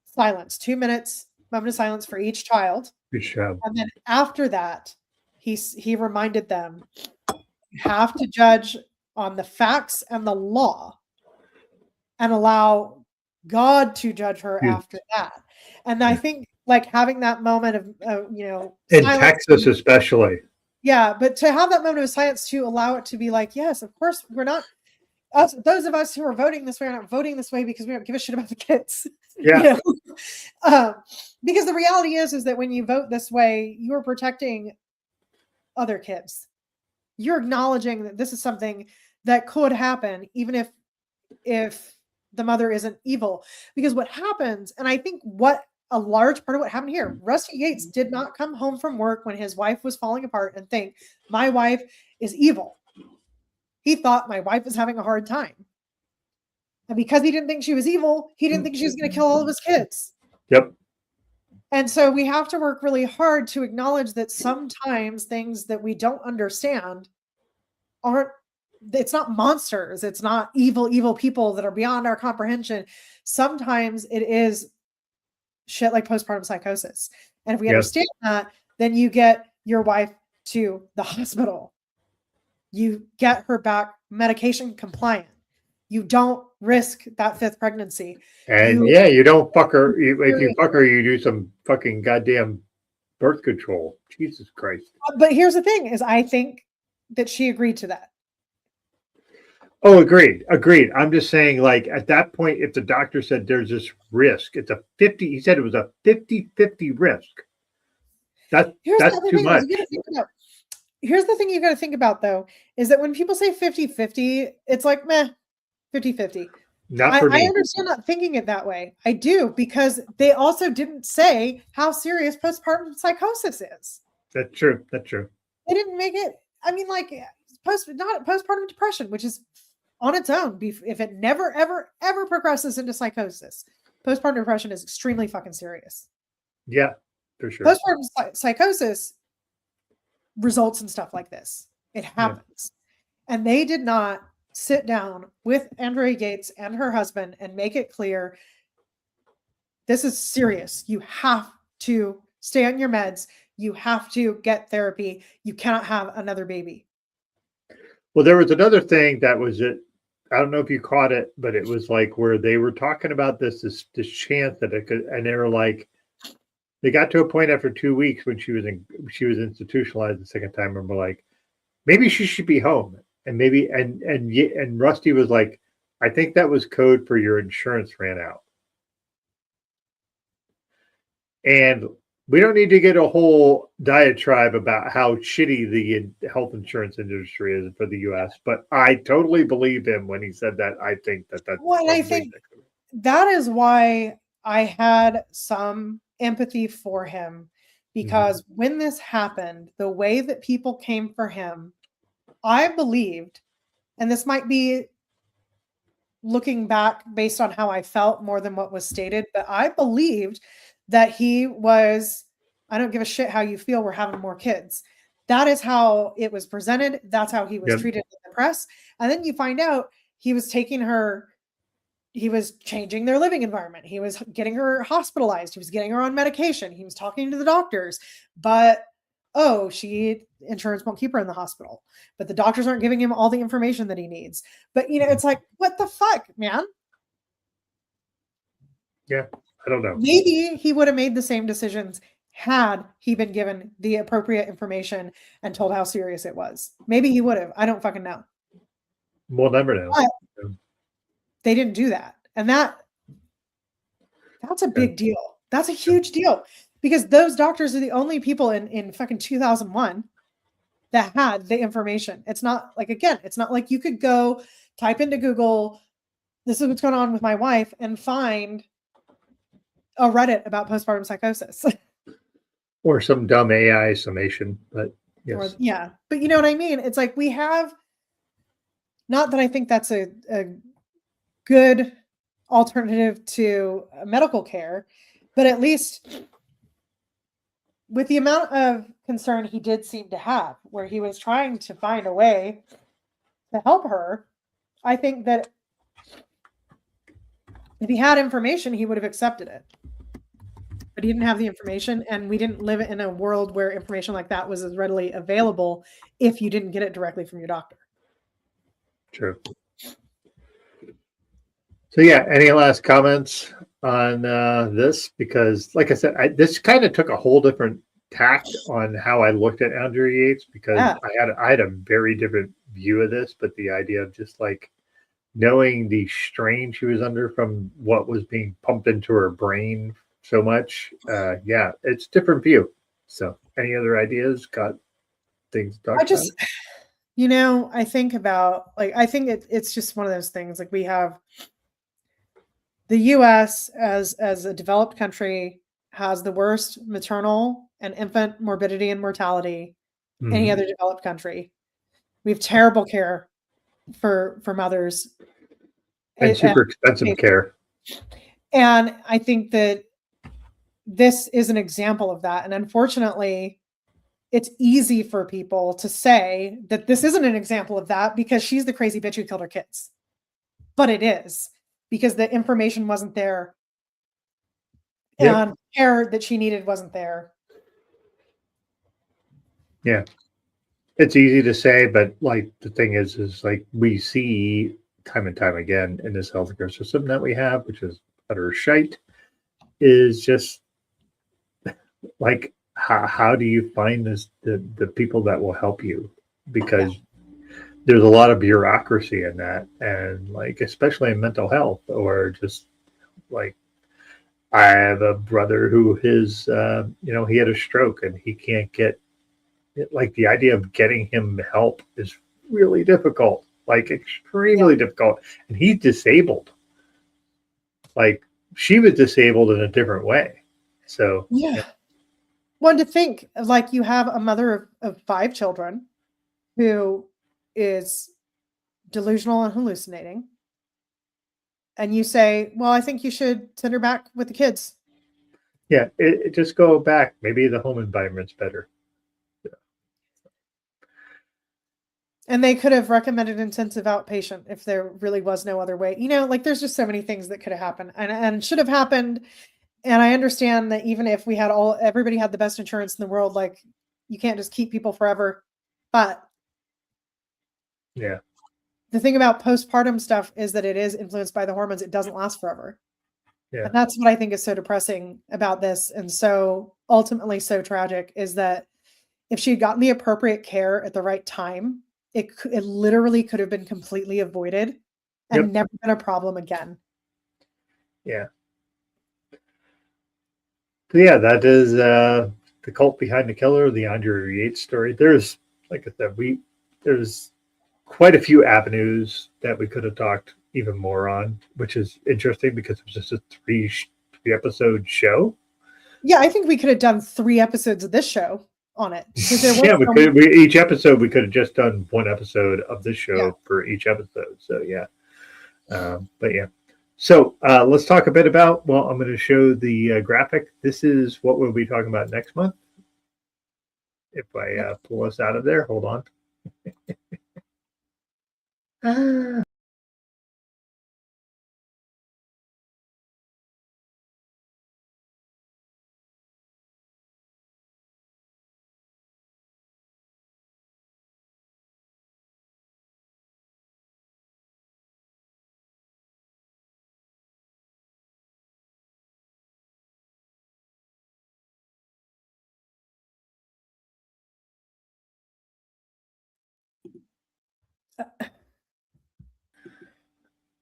silence, 2 minutes moment of silence for each child. And then after that, he reminded them, you have to judge on the facts and the law and allow God to judge her after that. And I think like having that moment of, in Texas, especially. Yeah. But to have that moment of silence to allow it to be like, yes, of course, we're not those of us who are voting this way are not voting this way because we don't give a shit about the kids. Yeah. Because the reality is that when you vote this way, you are protecting other kids. You're acknowledging that this is something that could happen, even if the mother isn't evil. Because what happens, and I think what a large part of what happened here, Rusty Yates did not come home from work when his wife was falling apart and think, my wife is evil. He thought my wife was having a hard time. And because he didn't think she was evil, he didn't think she was going to kill all of his kids. Yep. And so we have to work really hard to acknowledge that sometimes things that we don't understand it's not monsters. It's not evil people that are beyond our comprehension. Sometimes it is shit like postpartum psychosis. And if we understand that, then you get your wife to the hospital. You get her back medication compliant. You don't risk that 5th pregnancy. And you don't fuck her. If you fuck her, you do some fucking goddamn birth control. Jesus Christ. But here's the thing is I think that she agreed to that. Oh, agreed. I'm just saying, like, at that point, if the doctor said there's this risk, it's a 50, he said it was a 50-50 risk. That's too much. Here's the thing you got to think about, though, is that when people say 50-50, it's like, meh, 50-50. Not for me. I understand not thinking it that way. I do, because they also didn't say how serious postpartum psychosis is. That's true. They didn't make it, I mean, like, not postpartum depression, which is on its own, if it never, ever progresses into psychosis. Postpartum depression is extremely fucking serious. Yeah, for sure. Postpartum psychosis results in stuff like this. It happens. Yeah. And they did not sit down with Andrea Yates and her husband and make it clear, this is serious. You have to stay on your meds. You have to get therapy. You cannot have another baby. Well, there was another thing that was it. I don't know if you caught it, but it was like where they were talking about this chance that it could, and they were like, they got to a point after 2 weeks when she was institutionalized the second time, and we're like, maybe she should be home, and maybe and Rusty was like, I think that was code for your insurance ran out, and we don't need to get a whole diatribe about how shitty the health insurance industry is for the U.S., but I totally believe him when he said that. I think that's well, I think that is why I had some empathy for him, because when this happened, the way that people came for him, I believed, and this might be looking back based on how I felt more than what was stated, but I believed that he was, I don't give a shit how you feel, we're having more kids. That is how it was presented. That's how he was treated in the press. And then you find out he was taking her, he was changing their living environment. He was getting her hospitalized. He was getting her on medication. He was talking to the doctors, but insurance won't keep her in the hospital, but the doctors aren't giving him all the information that he needs. But it's like, what the fuck, man? Yeah. I don't know. Maybe he would have made the same decisions had he been given the appropriate information and told how serious it was. Maybe he would have. I don't fucking know. We'll never know. But they didn't do that. And that's a big deal. That's a huge deal, because those doctors are the only people in fucking 2001 that had the information. It's not like, again, it's not like you could go type into Google, this is what's going on with my wife, and find a Reddit about postpartum psychosis. Or some dumb AI summation, but yes. But you know what I mean? It's like we have, not that I think that's a good alternative to medical care, but at least with the amount of concern he did seem to have, where he was trying to find a way to help her, I think that if he had information, he would have accepted it. But he didn't have the information, and we didn't live in a world where information like that was as readily available if you didn't get it directly from your doctor. True. So any last comments on this? Because like I said, this kind of took a whole different tact on how I looked at Andrea Yates, because I had a very different view of this, but the idea of just like, knowing the strain she was under from what was being pumped into her brain so much, yeah, it's different view. So, any other ideas? Got things to talk I about? just, I think about, like, I think it's just one of those things. Like, we have the US as a developed country has the worst maternal and infant morbidity and mortality any other developed country. We have terrible care for mothers And super expensive care. And I think that this is an example of that. And unfortunately, it's easy for people to say that this isn't an example of that because she's the crazy bitch who killed her kids. But it is, because the information wasn't there. And care that she needed wasn't there. Yeah. It's easy to say, but like the thing is like we see time and time again in this healthcare system that we have, which is utter shite, is just like how do you find the people that will help you? Because there's a lot of bureaucracy in that, and like especially in mental health, or just like I have a brother who his he had a stroke and he can't get, like, the idea of getting him help is really difficult, like extremely difficult, and he's disabled. Like, she was disabled in a different way. So One to think, like, you have a mother of 5 children who is delusional and hallucinating, and you say, well, I think you should send her back with the kids. Yeah, it just go back. Maybe the home environment's better. And they could have recommended intensive outpatient if there really was no other way. Like, there's just so many things that could have happened and should have happened. And I understand that even if we had everybody had the best insurance in the world, like, you can't just keep people forever. But yeah, the thing about postpartum stuff is that it is influenced by the hormones. It doesn't last forever. Yeah. And that's what I think is so depressing about this, and so ultimately so tragic, is that if she had gotten the appropriate care at the right time, it literally could have been completely avoided and never been a problem again. Yeah. So yeah, that is the cult behind the killer, the Andrea Yates story. There's, like I said, there's quite a few avenues that we could have talked even more on, which is interesting because it was just a three episode show. Yeah, I think we could have done 3 episodes of this show on it. Each episode we could have just done one episode of this show for each episode. So but yeah. So let's talk a bit about. Well, I'm going to show the graphic. This is what we'll be talking about next month. If I pull us out of there, hold on.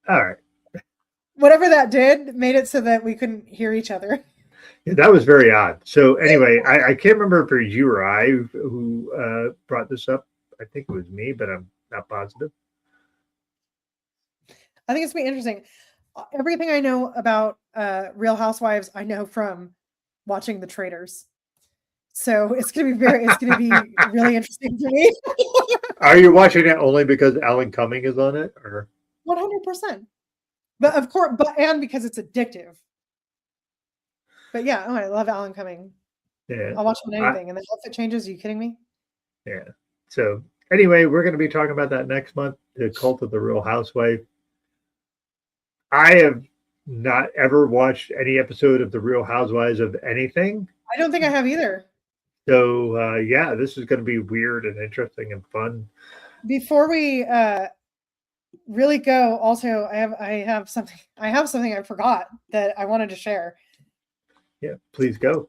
All right. Whatever that did made it so that we couldn't hear each other. Yeah, that was very odd. So anyway, I can't remember if it was you or I who brought this up. I think it was me, but I'm not positive. I think it's going to be interesting. Everything I know about Real Housewives, I know from watching The Traitors. So it's going to be really interesting for me. Are you watching it only because Alan Cumming is on it, or 100%? But of course, and because it's addictive. But yeah, I love Alan Cumming. Yeah, I'll watch him on anything. And the outfit changes. Are you kidding me? Yeah. So anyway, we're going to be talking about that next month. The Cult of the Real Housewife. I have not ever watched any episode of the Real Housewives of anything. I don't think I have either. So yeah, this is going to be weird and interesting and fun. Before we really go, also I have something I forgot that I wanted to share. Yeah, please go.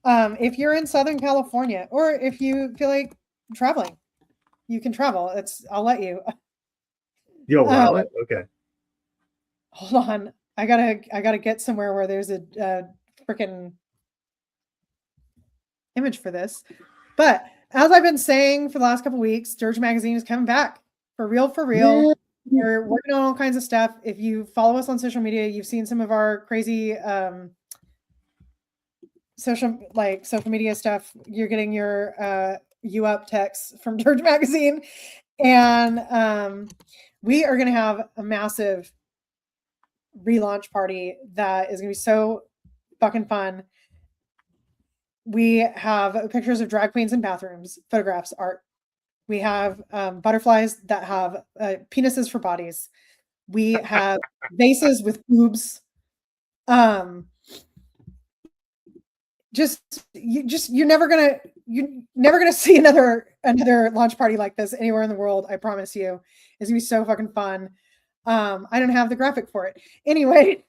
If you're in Southern California, or if you feel like traveling, you can travel. I'll let you. You'll allow it? Okay. Hold on. I gotta get somewhere where there's a freaking image for this. But as I've been saying for the last couple of weeks, Dirge Magazine is coming back for real, for real. Yeah. We're working on all kinds of stuff. If you follow us on social media, you've seen some of our crazy social media stuff. You're getting your you up texts from Dirge Magazine. And we are gonna have a massive relaunch party that is gonna be so fucking fun. We have pictures of drag queens in bathrooms, photographs, art. We have butterflies that have penises for bodies. We have vases with boobs. You're never gonna see another launch party like this anywhere in the world. I promise you. It's gonna be so fucking fun. I don't have the graphic for it. Anyway,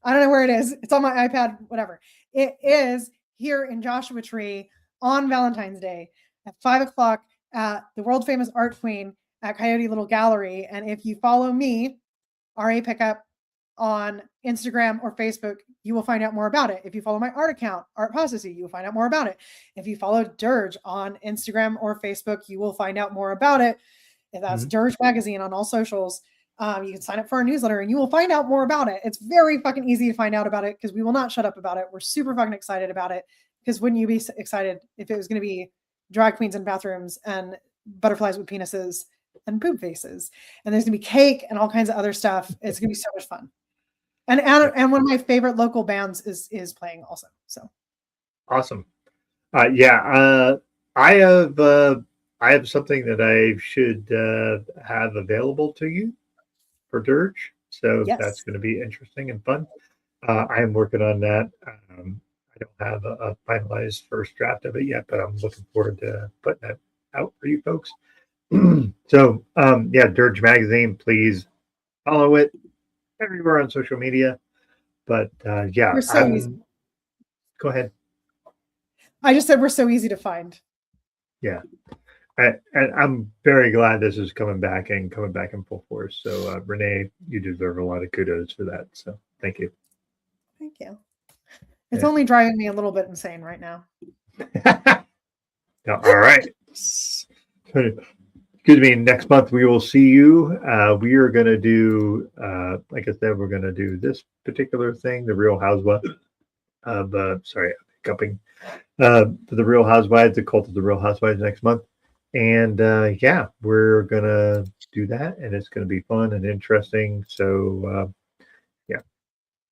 I don't know where it is. It's on my iPad, whatever. It is here in Joshua Tree on Valentine's Day at 5:00 at the world famous Art Queen at Coyote Little Gallery. And if you follow me, RA Pickup, on Instagram or Facebook, you will find out more about it. If you follow my art account, Art Apostasy, you will find out more about it. If you follow Dirge on Instagram or Facebook, you will find out more about it. If that's Dirge Magazine on all socials, you can sign up for our newsletter and you will find out more about it. It's very fucking easy to find out about it because we will not shut up about it. We're super fucking excited about it because wouldn't you be excited if it was going to be drag queens in bathrooms and butterflies with penises and boob faces, and there's going to be cake and all kinds of other stuff. It's going to be so much fun. And one of my favorite local bands is playing also. So awesome. I have something that I should have available to you for Dirge. So yes. That's going to be interesting and fun. I am working on that. I don't have a finalized first draft of it yet, but I'm looking forward to putting that out for you folks. So Dirge Magazine, please follow it everywhere on social media. But we're so easy. Go ahead. I just said we're so easy to find. Yeah. And I'm very glad this is coming back in full force. So Renee, you deserve a lot of kudos for that. So thank you. Thank you. It's only driving me a little bit insane right now. All right. Excuse me. Next month we will see you. We are going to do, like I said, we're going to do this particular thing, the Real Housewives of, hiccuping, the Real Housewives, the Cult of the Real Housewives next month. And we're going to do that, and it's going to be fun and interesting. So,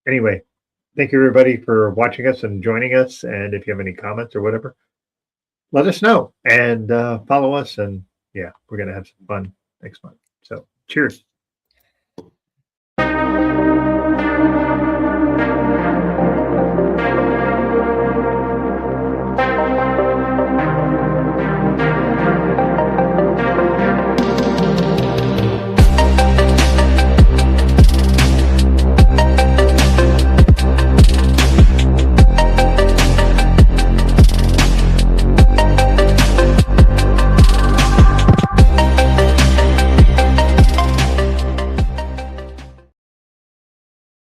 Anyway, thank you everybody for watching us and joining us. And if you have any comments or whatever, let us know and follow us. And we're going to have some fun next month. So cheers.